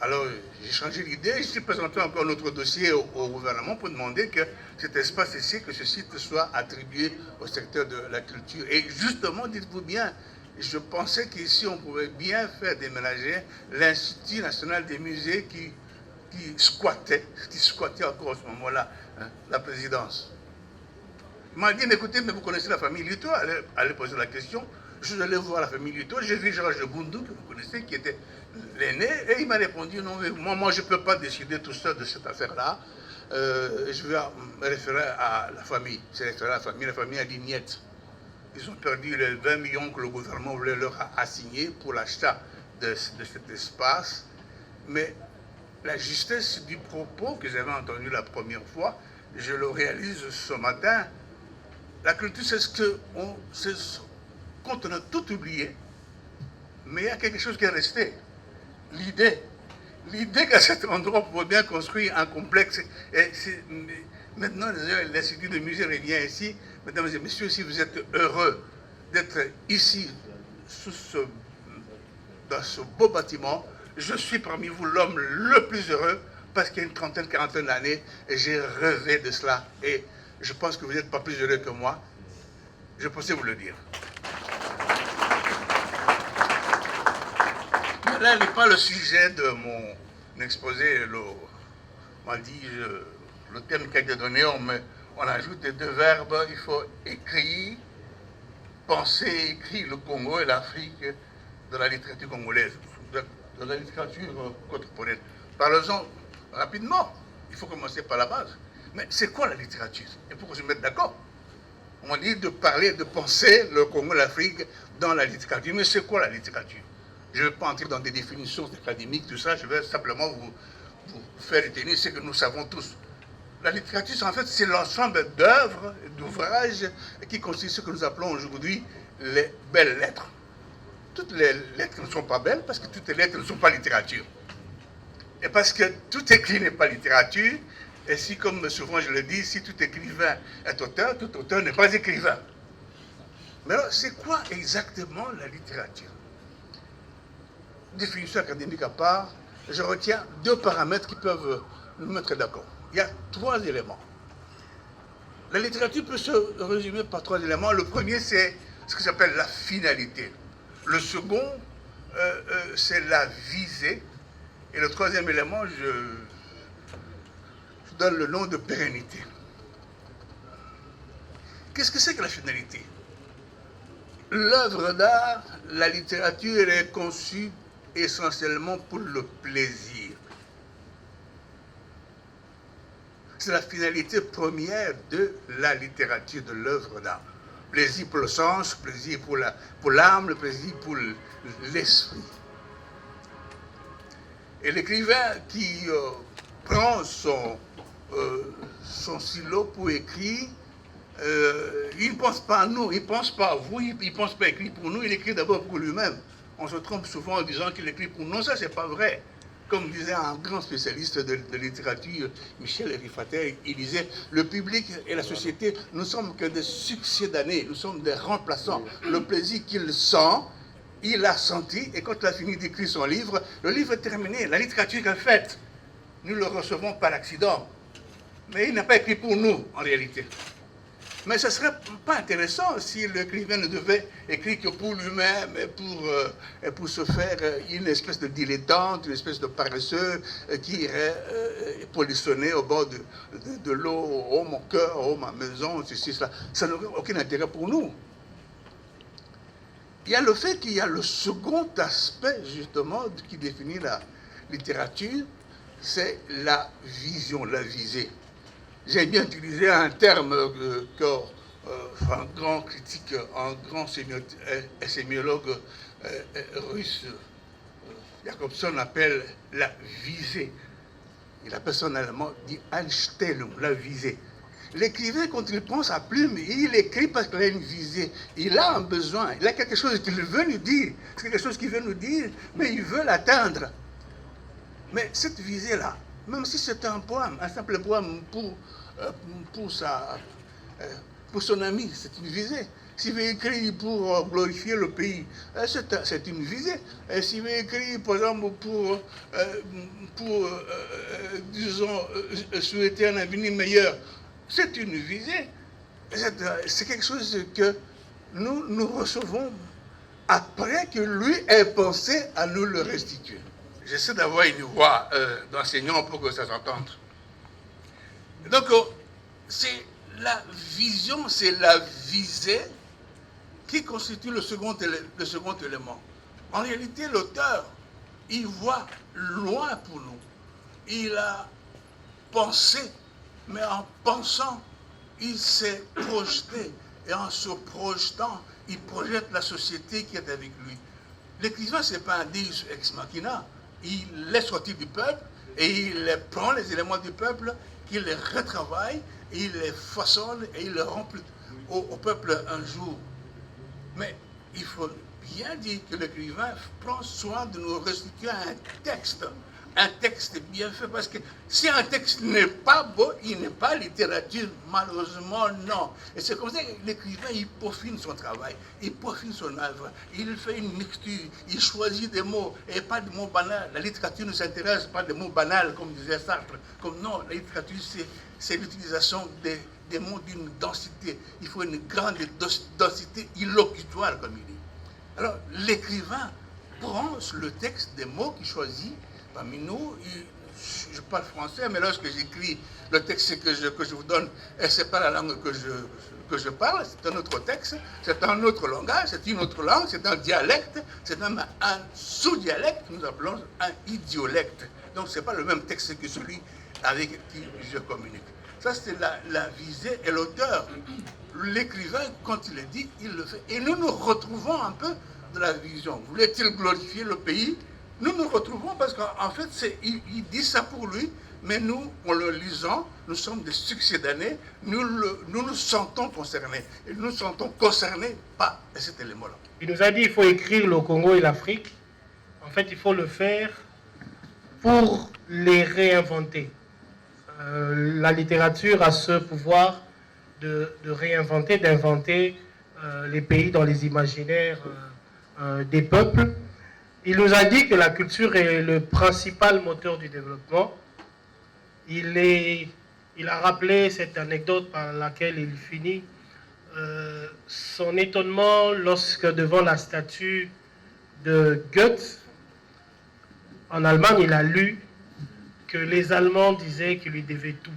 Alors, j'ai changé d'idée, je suis présenté encore notre dossier au gouvernement pour demander que cet espace ici, que ce site soit attribué au secteur de la culture. Et justement, dites-vous bien, je pensais qu'ici, on pouvait bien faire déménager l'Institut national des musées qui squattait encore à ce moment-là, hein, la présidence. Il m'a dit, mais écoutez, mais vous connaissez la famille Lito, allez poser la question. Je suis allé voir la famille Lito, j'ai vu Georges de Bundu, que vous connaissez, qui était l'aîné, et il m'a répondu, non, mais moi je ne peux pas décider tout seul de cette affaire-là. Je vais me référer à la famille. C'est référé à la famille a dit niette. Ils ont perdu les 20 millions que le gouvernement voulait leur assigner pour l'achat de cet espace. Mais la justesse du propos que j'avais entendu la première fois, je le réalise ce matin. La culture, c'est ce qu'on a tout oublié, mais il y a quelque chose qui est resté. L'idée qu'à cet endroit, on peut bien construire un complexe. Et maintenant, l'Institut de musée revient ici. Mesdames et messieurs, si vous êtes heureux d'être ici, dans ce beau bâtiment, je suis parmi vous l'homme le plus heureux parce qu'il y a une trentaine, quarantaine d'années, j'ai rêvé de cela. Et je pense que vous n'êtes pas plus heureux que moi. Je pensais vous le dire. Mais là n'est pas le sujet de mon exposé. On m'a dit le thème qui a été donné, on ajoute deux verbes. Il faut écrire, penser, écrire le Congo et l'Afrique de la littérature congolaise, de la littérature contemporaine. Parlons-en rapidement. Il faut commencer par la base. Mais c'est quoi la littérature? Il faut qu'on se mette d'accord. On dit de parler, de penser le Congo et l'Afrique dans la littérature. Mais c'est quoi la littérature? Je ne vais pas entrer dans des définitions académiques, tout ça. Je vais simplement vous faire retenir ce que nous savons tous. La littérature, en fait, c'est l'ensemble d'œuvres, d'ouvrages qui constituent ce que nous appelons aujourd'hui les belles lettres. Toutes les lettres ne sont pas belles parce que toutes les lettres ne sont pas littérature. Et parce que tout écrit n'est pas littérature, et si, comme souvent je le dis, si tout écrivain est auteur, tout auteur n'est pas écrivain. Mais alors, c'est quoi exactement la littérature? Définition académique à part, je retiens deux paramètres qui peuvent nous mettre d'accord. Il y a trois éléments. La littérature peut se résumer par trois éléments. Le premier, c'est ce que j'appelle la finalité. Le second, c'est la visée. Et le troisième élément, je donne le nom de pérennité. Qu'est-ce que c'est que la finalité? L'œuvre d'art, la littérature, elle est conçue essentiellement pour le plaisir. C'est la finalité première de la littérature, de l'œuvre d'art. Plaisir pour le sens, plaisir pour l'âme, le plaisir pour l'esprit. Et l'écrivain qui prend son stylo pour écrire, il ne pense pas à nous, il ne pense pas à vous, il ne pense pas écrire pour nous, il écrit d'abord pour lui-même. On se trompe souvent en disant qu'il écrit pour nous. Non, ça, c'est pas vrai. Comme disait un grand spécialiste de littérature, Michel Rifater, il disait, le public et la société, nous sommes que des succédanés, nous sommes des remplaçants. Le plaisir qu'il sent, il l'a senti, et quand il a fini d'écrire son livre, le livre est terminé, la littérature est faite. Nous le recevons par accident. Mais il n'a pas écrit pour nous, en réalité. Mais ce ne serait pas intéressant si l'écrivain ne devait écrire que pour lui-même et pour se faire une espèce de dilettante, une espèce de paresseux qui irait polissonner au bord de l'eau, oh mon cœur, oh ma maison, ceci, cela. Ça n'aurait aucun intérêt pour nous. Il y a le fait qu'il y a le second aspect, justement, qui définit la littérature, c'est la vision, la visée. J'ai bien utilisé un terme qu'un grand critique, un grand sémiologue russe, Jacobson, appelle la visée. Il appelle ça en allemand die Einstellung, la visée. L'écrivain, quand il pense à plume, il écrit parce qu'il a une visée. Il a un besoin, il a quelque chose qu'il veut nous dire. C'est quelque chose qu'il veut nous dire, mais il veut l'atteindre. Mais cette visée-là, même si c'est un poème, un simple poème pour son ami, c'est une visée. S'il veut écrire pour glorifier le pays, c'est une visée. Et s'il veut écrire, par exemple, pour disons, souhaiter un avenir meilleur, c'est une visée. C'est quelque chose que nous recevons après que lui ait pensé à nous le restituer. J'essaie d'avoir une voix d'enseignant pour que ça s'entende. Donc, c'est la vision, c'est la visée qui constitue le second élément. En réalité, l'auteur, il voit loin pour nous. Il a pensé, mais en pensant, il s'est projeté. Et en se projetant, il projette la société qui est avec lui. L'écrivain, ce n'est pas un deus ex machina. Il est sorti du peuple et il prend les éléments du peuple, qu'il les retravaille, et il les façonne et il les rend au peuple un jour. Mais il faut bien dire que l'écrivain prend soin de nous restituer un texte bien fait, parce que si un texte n'est pas beau, il n'est pas littérature, malheureusement non. Et c'est comme ça que l'écrivain, il peaufine son travail, il peaufine son œuvre, il fait une mixture, il choisit des mots, et pas des mots banals. La littérature ne s'intéresse pas des mots banals, comme disait Sartre. Comme non, la littérature, c'est l'utilisation des mots d'une densité. Il faut une grande densité illocutoire, comme il dit. Alors, l'écrivain prend le texte des mots qu'il choisit. Parmi nous, je parle français, mais lorsque j'écris le texte que je vous donne, et ce n'est pas la langue que je parle, c'est un autre texte, c'est un autre langage, c'est une autre langue, c'est un dialecte, c'est même un sous-dialecte que nous appelons un idiolecte. Donc ce n'est pas le même texte que celui avec qui je communique. Ça, c'est la visée et l'auteur. L'écrivain, quand il le dit, il le fait. Et nous nous retrouvons un peu de la vision. Voulait-il glorifier le pays? Nous nous retrouvons parce qu'en fait, il dit ça pour lui, mais nous, en le lisant, nous sommes des succédanés, nous nous sentons concernés. Et nous nous sentons concernés par cet élément-là. Il nous a dit qu'il faut écrire le Congo et l'Afrique. En fait, il faut le faire pour les réinventer. La littérature a ce pouvoir de réinventer, d'inventer les pays dans les imaginaires des peuples. Il nous a dit que la culture est le principal moteur du développement. Il a rappelé cette anecdote par laquelle il finit son étonnement lorsque, devant la statue de Goethe, en Allemagne, il a lu que les Allemands disaient qu'ils lui devaient tout.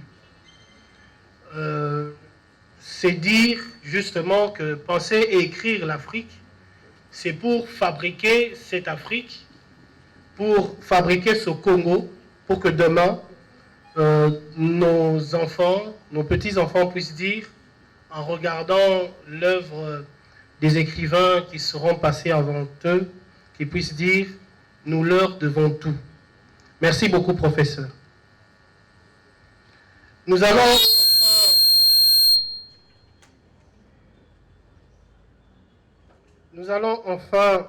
C'est dire justement que penser et écrire l'Afrique, c'est pour fabriquer cette Afrique, pour fabriquer ce Congo, pour que demain, nos enfants, nos petits-enfants puissent dire, en regardant l'œuvre des écrivains qui seront passés avant eux, qu'ils puissent dire, nous leur devons tout. Merci beaucoup, professeur. Nous allons enfin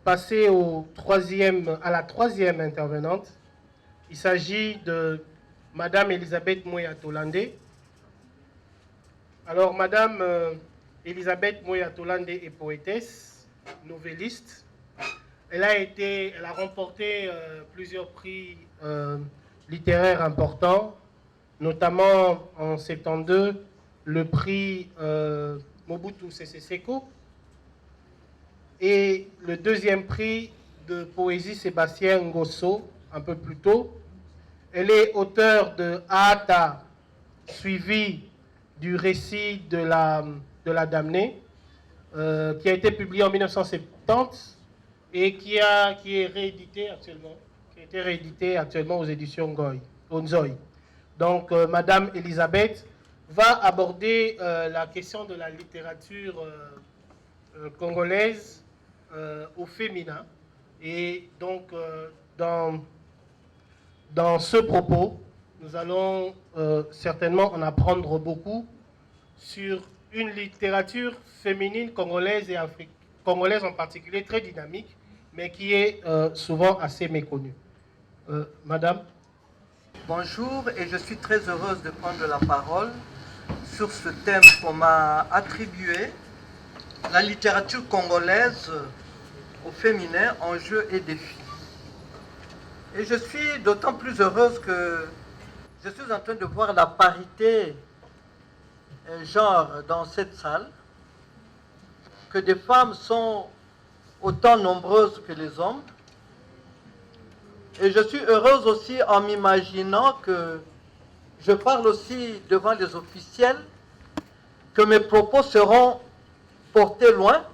passer à la troisième intervenante. Il s'agit de Madame Elisabeth Moya-Tolande. Alors, Madame Elisabeth Moya-Tolande est poétesse, novelliste. Elle a remporté plusieurs prix littéraires importants, notamment en 72, le prix Mobutu Sese Seko et le deuxième prix de poésie Sébastien Ngosso, un peu plus tôt. Elle est auteure de Aata, suivi du récit de la damnée, qui a été publié en 1970 et qui est réédité actuellement, qui a été réédité actuellement aux éditions Nzoï. Donc, Madame Elisabeth va aborder la question de la littérature congolaise au féminin. Et donc, dans ce propos, nous allons certainement en apprendre beaucoup sur une littérature féminine congolaise et congolaise en particulier, très dynamique, mais qui est souvent assez méconnue. Madame. Bonjour, et je suis très heureuse de prendre la parole sur ce thème qu'on m'a attribué, la littérature congolaise au féminin, enjeux et défis. Et je suis d'autant plus heureuse que je suis en train de voir la parité genre dans cette salle, que des femmes sont autant nombreuses que les hommes. Et je suis heureuse aussi en m'imaginant que je parle aussi devant les officiels, que mes propos seront portés loin,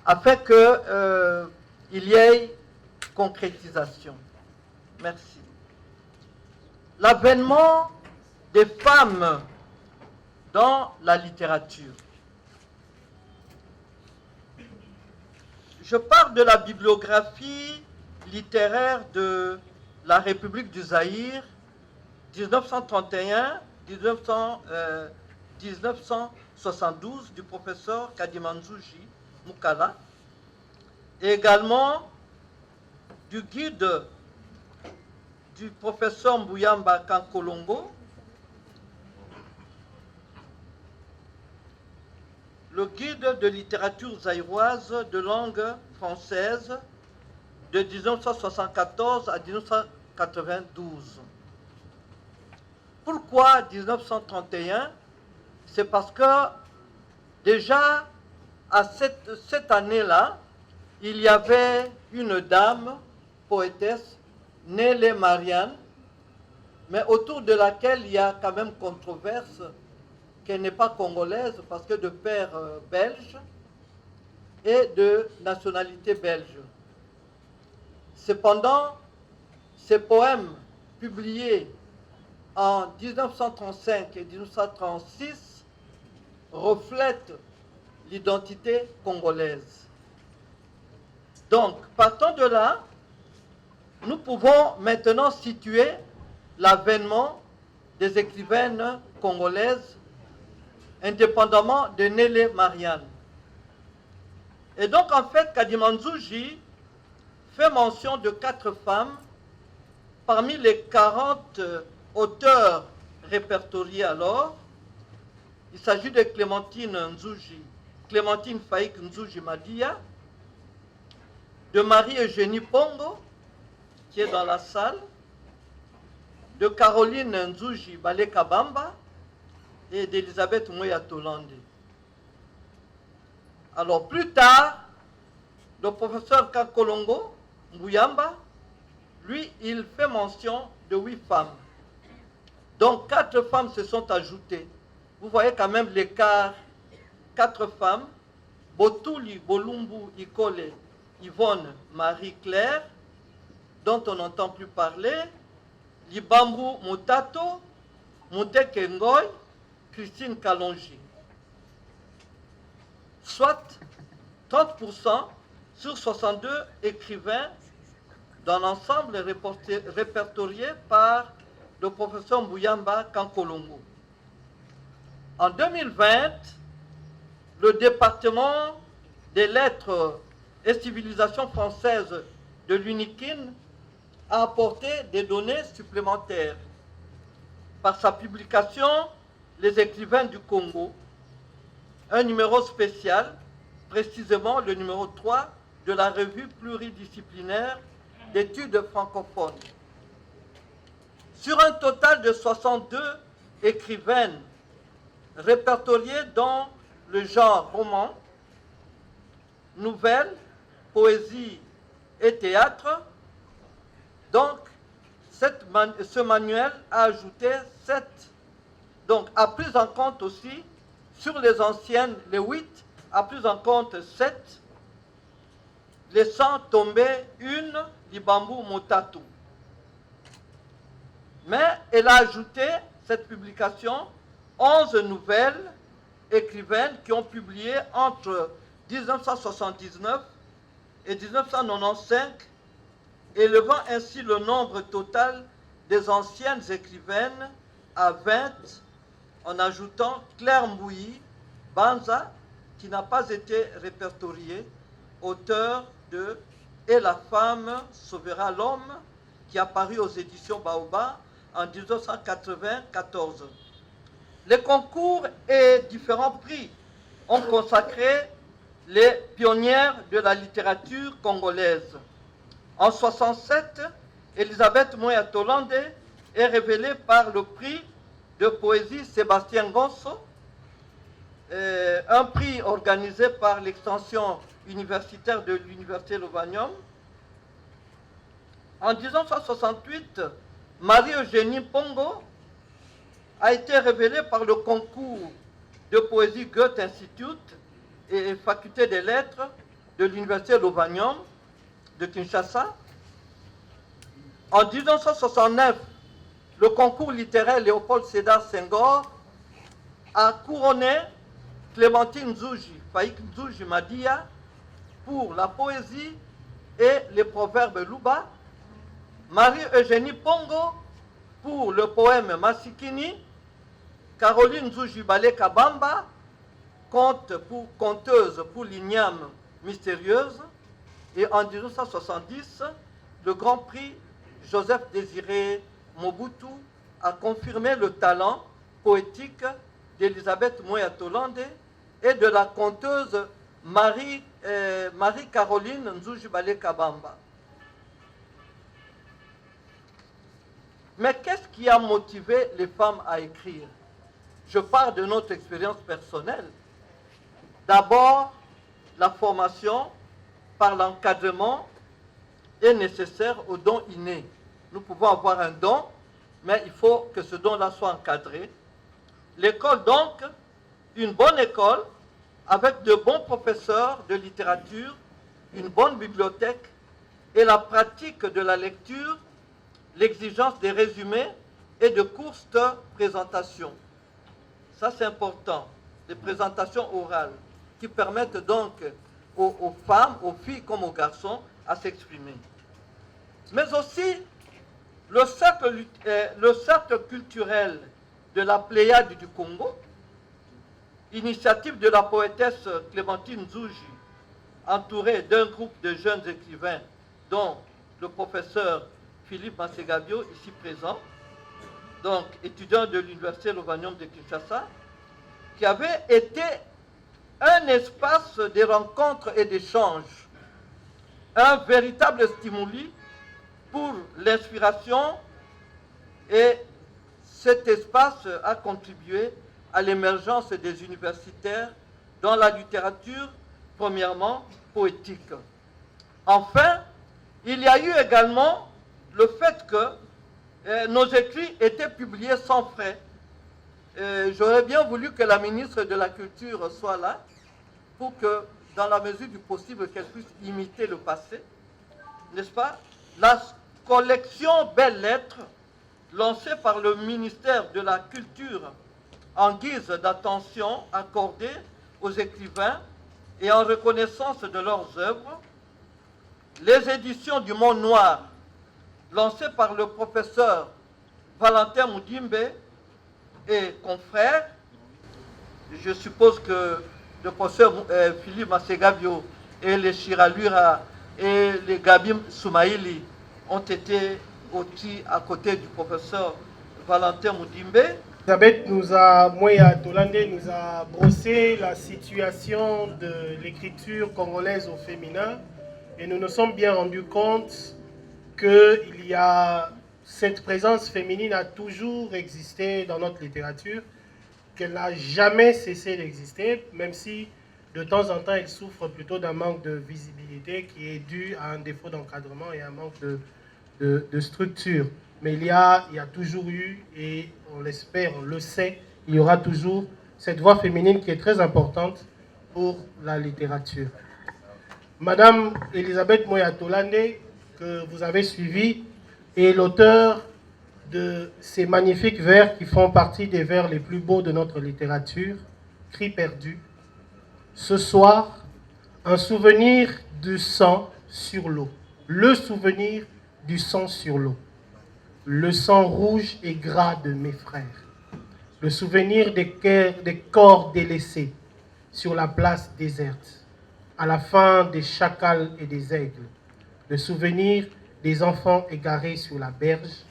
afin qu'il y ait concrétisation. Merci. L'avènement des femmes dans la littérature. Je parle de la bibliographie littéraire de la République du Zaïre, 1931-1972, du professeur Kadimanzouji Moukala, et également du guide du professeur Mbouyamba Kankolongo, le guide de littérature zaïroise de langue française de 1974 à 1992. Pourquoi 1931? C'est parce que déjà à cette année-là, il y avait une dame, poétesse, Nélé Marianne, mais autour de laquelle il y a quand même controverse, qu'elle n'est pas congolaise parce que de père belge et de nationalité belge. Cependant, ces poèmes publiés en 1935 et 1936 reflètent l'identité congolaise. Donc, partant de là, nous pouvons maintenant situer l'avènement des écrivaines congolaises indépendamment de Nélé Marianne. Et donc, en fait, Kadimanzouji fait mention de 4 femmes parmi les 40 auteurs répertoriés alors. Il s'agit de Clémentine Faïk Nzouji Madia, de Marie-Eugénie Pongo, qui est dans la salle, de Caroline Nzouji Balekabamba et d'Elisabeth Moya Tolande. Alors plus tard, le professeur Kankolongo Mbouyamba, lui, il fait mention de 8 femmes. Donc 4 femmes se sont ajoutées. Vous voyez quand même l'écart. 4 femmes, Botuli Bolumbu Ikole Yvonne Marie-Claire, dont on n'entend plus parler, Libambu Mutato, Muteke Ngoy, Christine Kalonji. Soit 30% sur 62 écrivains dans l'ensemble répertorié par le professeur Mbouyamba Kankolongo. En 2020, le département des lettres et civilisations françaises de l'UNIKIN a apporté des données supplémentaires par sa publication Les écrivains du Congo, un numéro spécial, précisément le numéro 3 de la revue pluridisciplinaire d'études francophones. Sur un total de 62 écrivaines répertoriées dans le genre roman, nouvelle, poésie et théâtre, donc ce manuel a ajouté 7, donc a pris en compte aussi, sur les anciennes, les 8, a pris en compte 7, laissant tomber une Libambu Mutatu. Mais elle a ajouté, cette publication, 11 nouvelles écrivaines qui ont publié entre 1979 et 1995, élevant ainsi le nombre total des anciennes écrivaines à 20, en ajoutant Claire Mbouyi Banza, qui n'a pas été répertoriée, auteur de « Et la femme sauvera l'homme », qui a paru aux éditions Baobab en 1994. Les concours et différents prix ont consacré les pionnières de la littérature congolaise. En 1967, Elisabeth Moya Tolande est révélée par le prix de poésie Sébastien Gonso, un prix organisé par l'extension universitaire de l'Université Lovanium. En 1968, Marie-Eugénie Pongo a été révélée par le concours de poésie Goethe Institute et faculté des lettres de l'Université Lovanium de Kinshasa. En 1969, le concours littéraire Léopold Sédar Senghor a couronné Clémentine Nzouji Faïk Nzouji Madia pour la poésie et les proverbes Luba, Marie-Eugénie Pongo pour le poème Masikini, Caroline Zoujibale Kabamba, conteuse pour l'Igname mystérieuse, et en 1970, le Grand Prix Joseph Désiré Mobutu a confirmé le talent poétique d'Elisabeth Moya-Tolande et de la conteuse Marie-Caroline Nzujibale Kabamba. Mais qu'est-ce qui a motivé les femmes à écrire? Je parle de notre expérience personnelle. D'abord, la formation par l'encadrement est nécessaire au don inné. Nous pouvons avoir un don, mais il faut que ce don-là soit encadré. L'école donc, une bonne école, avec de bons professeurs de littérature, une bonne bibliothèque et la pratique de la lecture, l'exigence des résumés et de courtes présentations. Ça c'est important, des présentations orales qui permettent donc aux femmes, aux filles comme aux garçons à s'exprimer. Mais aussi le cercle culturel de la Pléiade du Congo, initiative de la poétesse Clémentine Nzouji, entourée d'un groupe de jeunes écrivains, dont le professeur Philippe Masegabio, ici présent, donc étudiant de l'Université Lovanium de Kinshasa, qui avait été un espace de rencontres et d'échanges, un véritable stimuli pour l'inspiration, et cet espace a contribué à l'émergence des universitaires dans la littérature, premièrement poétique. Enfin, il y a eu également le fait que nos écrits étaient publiés sans frais. J'aurais bien voulu que la ministre de la Culture soit là pour que, dans la mesure du possible, qu'elle puisse imiter le passé, n'est-ce pas? La collection Belles Lettres, lancée par le ministère de la Culture en guise d'attention accordée aux écrivains et en reconnaissance de leurs œuvres, les éditions du Monde Noir, lancées par le professeur Valentin Moudimbe et confrères. Je suppose que le professeur Philippe Masegabio et les Chiralura et les Gabim Soumaïli ont été aussi à côté du professeur Valentin Moudimbe. Elisabeth Moya-Tolande nous a brossé la situation de l'écriture congolaise au féminin et nous nous sommes bien rendus compte qu'il y a cette présence féminine a toujours existé dans notre littérature, qu'elle n'a jamais cessé d'exister, même si de temps en temps elle souffre plutôt d'un manque de visibilité qui est dû à un défaut d'encadrement et un manque de structure. Mais il y a toujours eu, et on l'espère, on le sait, il y aura toujours cette voix féminine qui est très importante pour la littérature. Madame Elisabeth Moya-Tolande, que vous avez suivie, est l'auteur de ces magnifiques vers qui font partie des vers les plus beaux de notre littérature, Cris perdus. Ce soir, un souvenir du sang sur l'eau. Le souvenir du sang sur l'eau. Le sang rouge et gras de mes frères. Le souvenir des corps délaissés sur la place déserte. À la fin des chacals et des aigles. Le souvenir des enfants égarés sur la berge,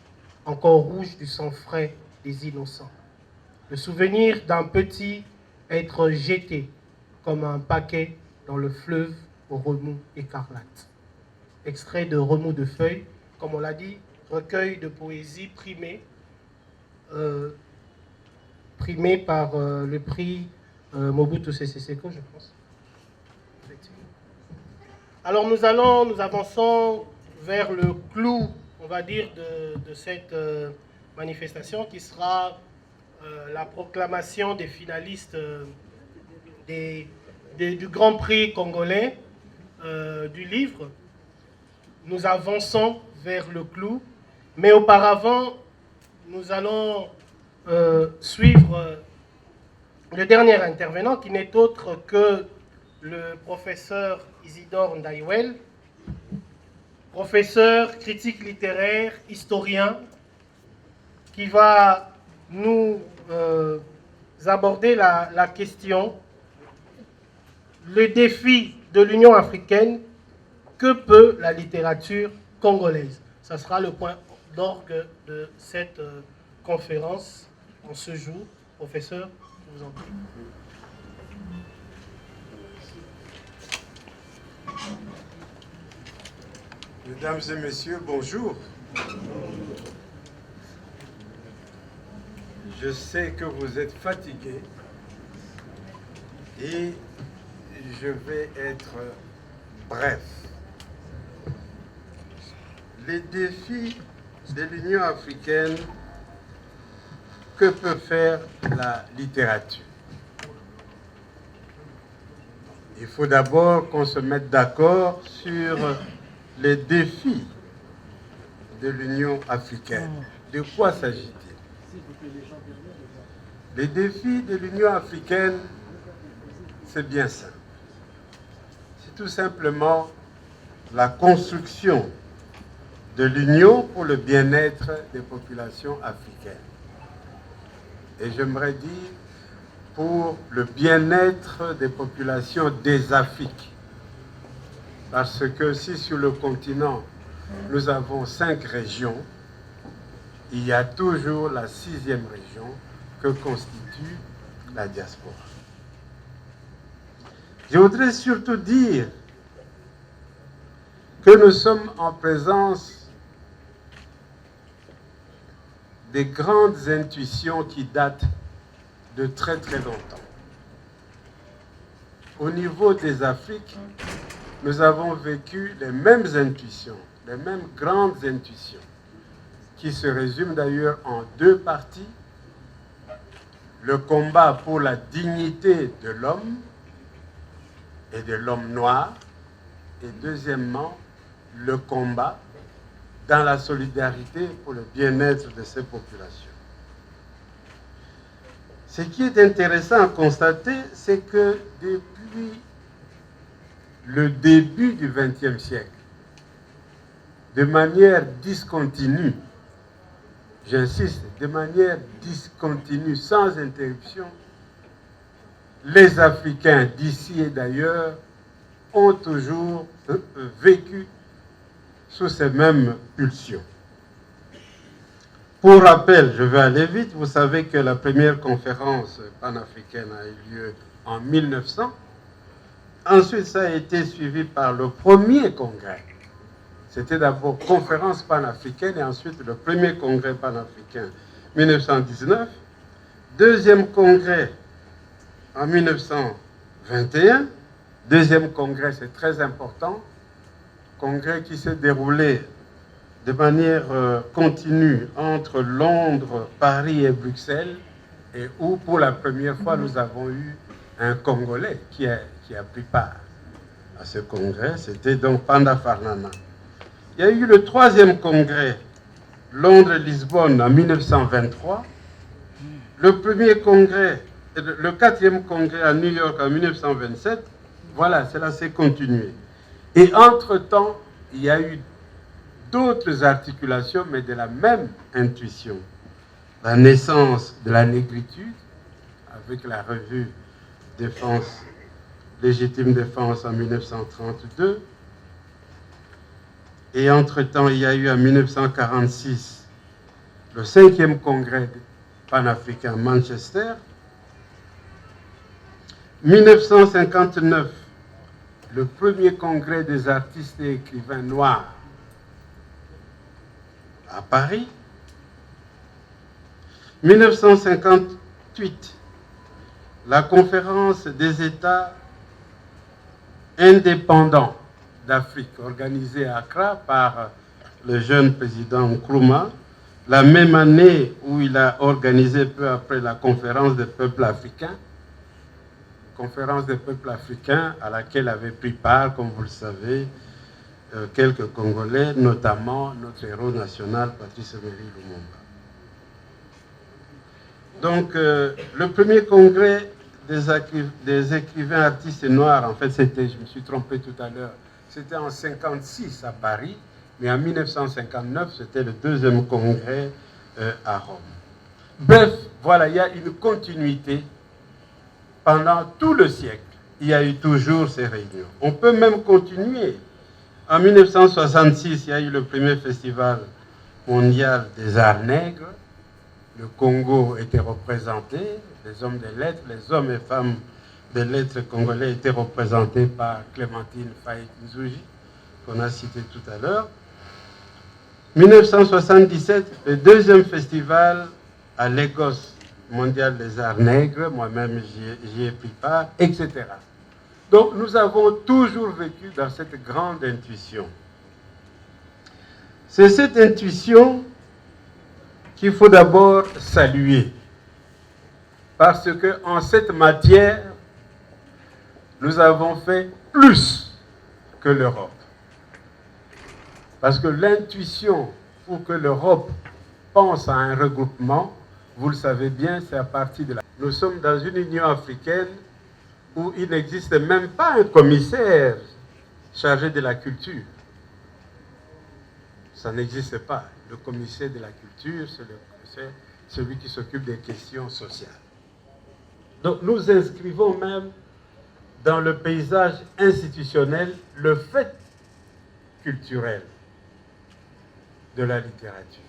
encore rouge du sang frais des innocents. Le souvenir d'un petit être jeté comme un paquet dans le fleuve au remous écarlate. Extrait de Remous de feuilles, comme on l'a dit, recueil de poésie primé par le prix Mobutu Sese Seko, je pense. Alors nous avançons vers le clou, on va dire, de cette manifestation qui sera la proclamation des finalistes du Grand Prix congolais du livre. Nous avançons vers le clou, mais auparavant, nous allons suivre le dernier intervenant qui n'est autre que le professeur Isidore Ndaïwel, professeur, critique littéraire, historien, qui va nous aborder la question, le défi de l'Union africaine, que peut la littérature congolaise? Ça sera le point d'orgue de cette conférence en ce jour. Professeur, je vous en prie. Mesdames et messieurs, bonjour. Je sais que vous êtes fatigués et je vais être bref. Les défis de l'Union africaine, que peut faire la littérature? Il faut d'abord qu'on se mette d'accord sur les défis de l'Union africaine. De quoi s'agit-il? Les défis de l'Union africaine, c'est bien simple. C'est tout simplement la construction de l'Union pour le bien-être des populations africaines. Et j'aimerais dire pour le bien-être des populations des Afriques. Parce que si sur le continent, nous avons 5 régions, il y a toujours la 6e région que constitue la diaspora. Je voudrais surtout dire que nous sommes en présence des grandes intuitions qui datent de très très longtemps. Au niveau des Afriques, nous avons vécu les mêmes intuitions, les mêmes grandes intuitions, qui se résument d'ailleurs en 2 parties. Le combat pour la dignité de l'homme et de l'homme noir, et deuxièmement, le combat dans la solidarité pour le bien-être de ces populations. Ce qui est intéressant à constater, c'est que depuis le début du XXe siècle, de manière discontinue, j'insiste, de manière discontinue, sans interruption, les Africains d'ici et d'ailleurs ont toujours vécu sous ces mêmes pulsions. Pour rappel, je vais aller vite, vous savez que la première conférence panafricaine a eu lieu en 1900. Ensuite, ça a été suivi par le premier congrès. C'était d'abord conférence panafricaine et ensuite le premier congrès panafricain, 1919. Deuxième congrès en 1921. Deuxième congrès, c'est très important. Congrès qui s'est déroulé de manière continue entre Londres, Paris et Bruxelles, et où pour la première fois nous avons eu un Congolais qui a pris part à ce congrès. C'était donc Panda Farnana. Il y a eu le 3e congrès, Londres-Lisbonne en 1923, le premier congrès, le 4e congrès à New York en 1927. Voilà, cela s'est continué. Et entre-temps, il y a eu d'autres articulations, mais de la même intuition. La naissance de la négritude, avec la revue Défense, Légitime Défense en 1932. Et entre-temps, il y a eu en 1946 le 5e congrès panafricain à Manchester. 1959, le premier congrès des artistes et écrivains noirs à Paris. 1958, la conférence des États indépendants d'Afrique, organisée à Accra par le jeune président Nkrumah, la même année où il a organisé peu après la conférence des peuples africains, conférence des peuples africains à laquelle avaient pris part, comme vous le savez, quelques Congolais, notamment notre héros national, Patrice Emery Lumumba. Donc, le premier congrès des écrivains artistes noirs, en fait, c'était, je me suis trompé tout à l'heure, c'était en 1956 à Paris, mais en 1959, c'était le deuxième congrès à Rome. Bref, voilà, il y a une continuité. Pendant tout le siècle, il y a eu toujours ces réunions. On peut même continuer. En 1966, il y a eu le premier festival mondial des arts nègres. Le Congo était représenté, les hommes des lettres, les hommes et femmes des lettres congolais étaient représentés par Clémentine Faye-Nzouji, qu'on a cité tout à l'heure. 1977, le deuxième festival à Lagos mondial des arts nègres, moi-même j'y ai pris part, etc. Donc nous avons toujours vécu dans cette grande intuition. C'est cette intuition qu'il faut d'abord saluer, parce qu'en cette matière, nous avons fait plus que l'Europe. Parce que l'intuition pour que l'Europe pense à un regroupement, vous le savez bien, c'est à partir de là. Nous sommes dans une Union africaine où il n'existe même pas un commissaire chargé de la culture. Ça n'existe pas. Le commissaire de la culture, c'est celui qui s'occupe des questions sociales. Donc nous inscrivons même dans le paysage institutionnel le fait culturel de la littérature.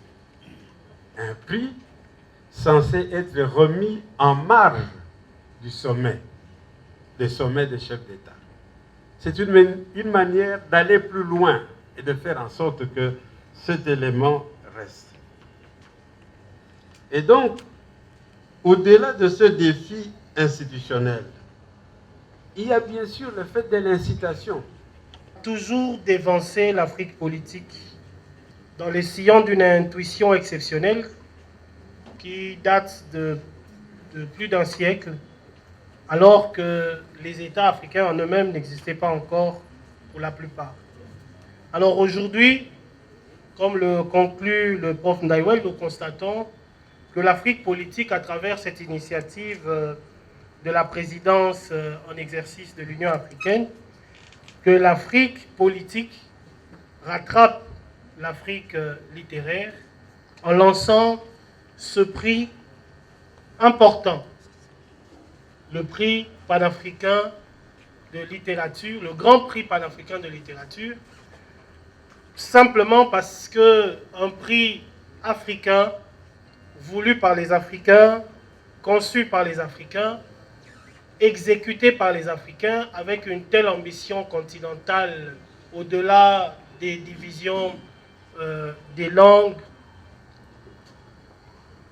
Un prix censé être remis en marge du sommet, des sommets des chefs d'État. C'est une manière d'aller plus loin et de faire en sorte que cet élément reste. Et donc, au-delà de ce défi institutionnel, il y a bien sûr le fait de l'incitation. Toujours d'évancer l'Afrique politique dans les sillons d'une intuition exceptionnelle qui date de plus d'un siècle, alors que les États africains en eux-mêmes n'existaient pas encore pour la plupart. Alors aujourd'hui, comme le conclut le prof Ndaiwel, nous constatons que l'Afrique politique, à travers cette initiative de la présidence en exercice de l'Union africaine, que l'Afrique politique rattrape l'Afrique littéraire en lançant ce prix important, le prix panafricain de littérature, le grand prix panafricain de littérature, simplement parce qu'un prix africain, voulu par les Africains, conçu par les Africains, exécuté par les Africains avec une telle ambition continentale, au-delà des divisions des langues,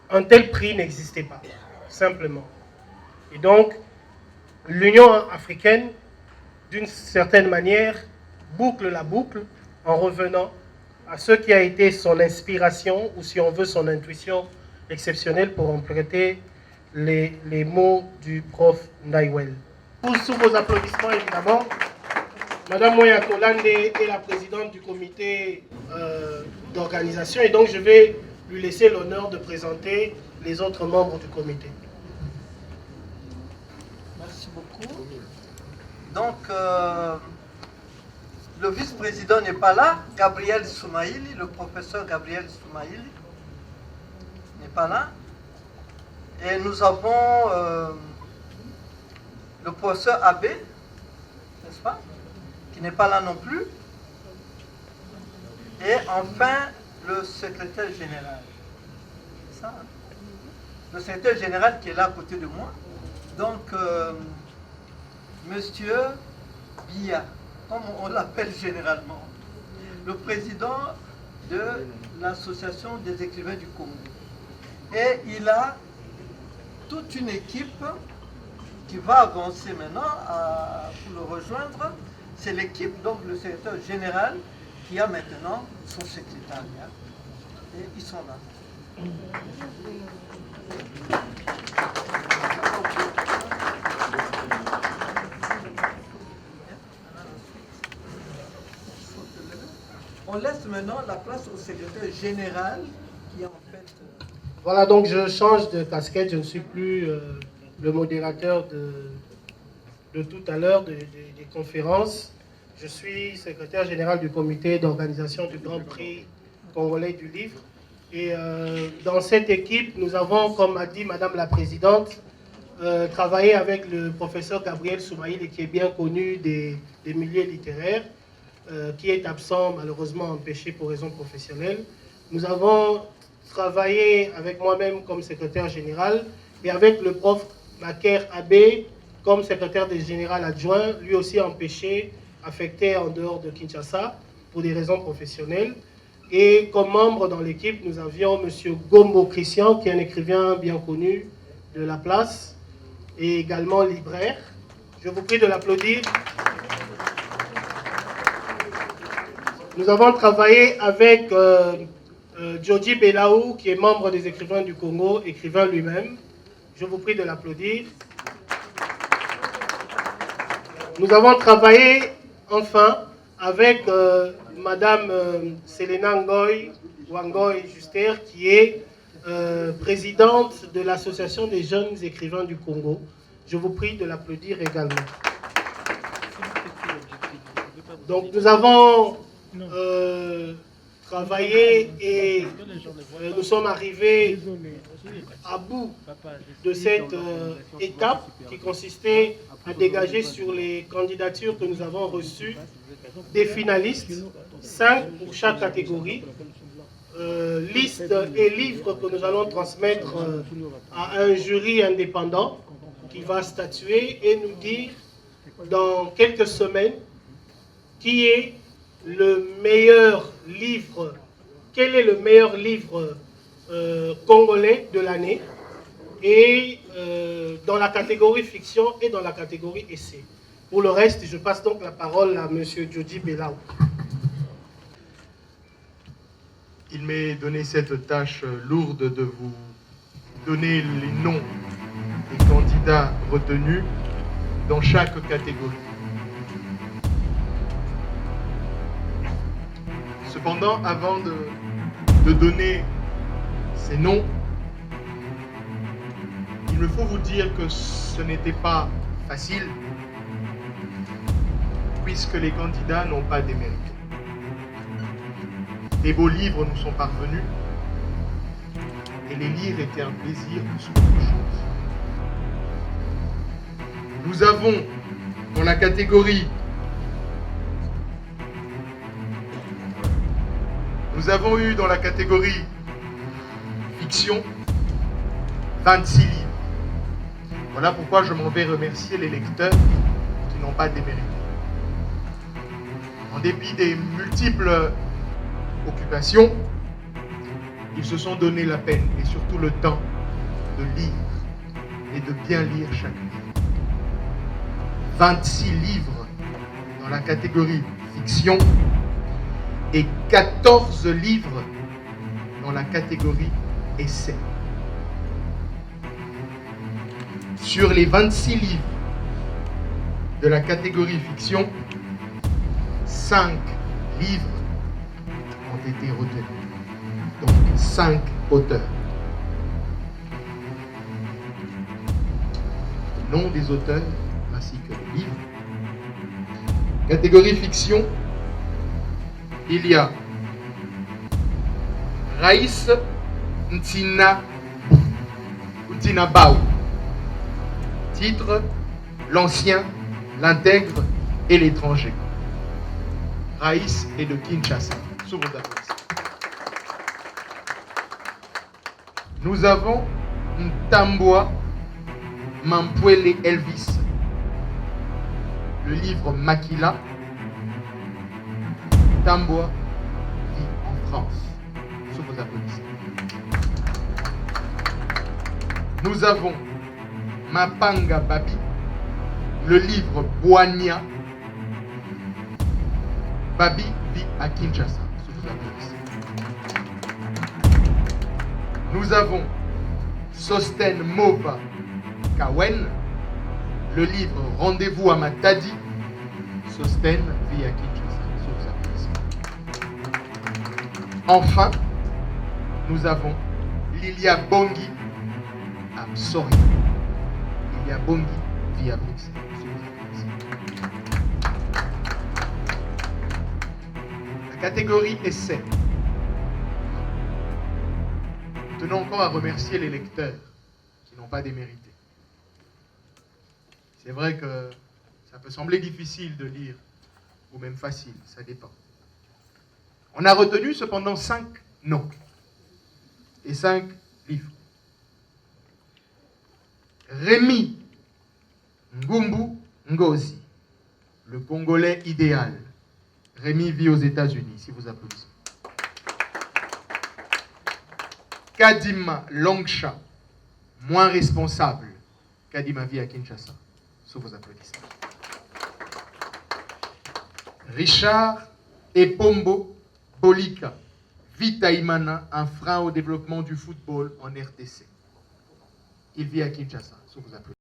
un tel prix n'existait pas, simplement. Et donc, l'Union africaine, d'une certaine manière, boucle la boucle en revenant à ce qui a été son inspiration, ou si on veut son intuition exceptionnelle, pour emprunter les mots du prof Ndaiwel. Sous vos applaudissements, évidemment, Madame Moya Kolande est la présidente du comité d'organisation, et donc je vais lui laisser l'honneur de présenter les autres membres du comité. Merci beaucoup. Donc, le vice-président n'est pas là, Gabriel Soumaïli, le professeur Gabriel Soumaïli n'est pas là. Et nous avons le professeur Abbé, n'est-ce pas, qui n'est pas là non plus. Et enfin, le secrétaire général. C'est ça, hein? Le secrétaire général qui est là à côté de moi. Donc, Monsieur Biya, comme on l'appelle généralement, le président de l'Association des écrivains du Congo. Et il a toute une équipe qui va avancer maintenant pour le rejoindre. C'est l'équipe, donc le secrétaire général, qui a maintenant son secrétariat. Et ils sont là. On laisse maintenant la place au secrétaire général qui en fait... Voilà, donc je change de casquette, je ne suis plus le modérateur de tout à l'heure des conférences. Je suis secrétaire général du comité d'organisation du Grand Prix congolais du livre. Et dans cette équipe, nous avons, comme a dit Madame la Présidente, travaillé avec le professeur Gabriel Soumaïl, qui est bien connu des milieux littéraires, qui est absent, malheureusement empêché pour raisons professionnelles. Nous avons travaillé avec moi-même comme secrétaire général et avec le prof Maker Abbé comme secrétaire général adjoint, lui aussi empêché, affecté en dehors de Kinshasa pour des raisons professionnelles. Et comme membre dans l'équipe, nous avions M. Gombo Christian, qui est un écrivain bien connu de la place, et également libraire. Je vous prie de l'applaudir. Nous avons travaillé avec Djodji Belaou, qui est membre des écrivains du Congo, écrivain lui-même. Je vous prie de l'applaudir. Nous avons travaillé enfin avec Madame Selena Ngoy, Wangoy Juster, qui est présidente de l'Association des jeunes écrivains du Congo. Je vous prie de l'applaudir également. Donc nous avons travaillé et nous sommes arrivés à bout de cette étape qui consistait à dégager sur les candidatures que nous avons reçues des finalistes, 5 pour chaque catégorie, liste et livres que nous allons transmettre à un jury indépendant qui va statuer et nous dire dans quelques semaines qui est le meilleur livre, quel est le meilleur livre congolais de l'année, et dans la catégorie fiction et dans la catégorie essai. Pour le reste, je passe donc la parole à M. Djodji Belaou. Il m'est donné cette tâche lourde de vous donner les noms des candidats retenus dans chaque catégorie. Cependant, avant de donner ces noms, il me faut vous dire que ce n'était pas facile, puisque les candidats n'ont pas démérité. Des beaux livres nous sont parvenus, et les lire était un plaisir plus qu'autre chose. Nous avons dans la catégorie fiction 26 livres. Voilà pourquoi je m'en vais remercier les lecteurs qui n'ont pas démérité. En dépit des multiples occupations, ils se sont donné la peine et surtout le temps de lire et de bien lire chaque livre. 26 livres dans la catégorie fiction et 14 livres dans la catégorie essai. Sur les 26 livres de la catégorie fiction, 5 livres ont été retenus. Donc 5 auteurs. Le nom des auteurs ainsi que le livre. Catégorie fiction, il y a Raïs Ntinabao. Titre: L'ancien, l'intègre et l'étranger. Raïs est de Kinshasa. Sous vos applaudissements. Nous avons Ntambwa Mampwele Elvis. Le livre Makila. Ntambwa vit en France. Sous vos applaudissements. Nous avons Mapanga Babi. Le livre Boania. Babi vit à Kinshasa. Sous vos applaudissements. Nous avons Sosten Moba Kawen. Le livre Rendez-vous à Matadi. Sosten vit à Kinshasa. Sous vos applaudissements. Enfin, nous avons Lilia Bongi à Psori. Lilia Bongi vit à Bruxelles. Catégorie essai. Nous tenons encore à remercier les lecteurs qui n'ont pas démérité. C'est vrai que ça peut sembler difficile de lire, ou même facile, ça dépend. On a retenu cependant 5 noms et 5 livres. Rémi Ngumbu Ngozi, le Congolais idéal. Rémi vit aux États-Unis, si vous applaudissez. Kadima Longsha, moins responsable. Kadima vit à Kinshasa, sous vos applaudissements. Richard Epombo Bolika, Vitaïmana, un frein au développement du football en RDC. Il vit à Kinshasa, sous vos applaudissements.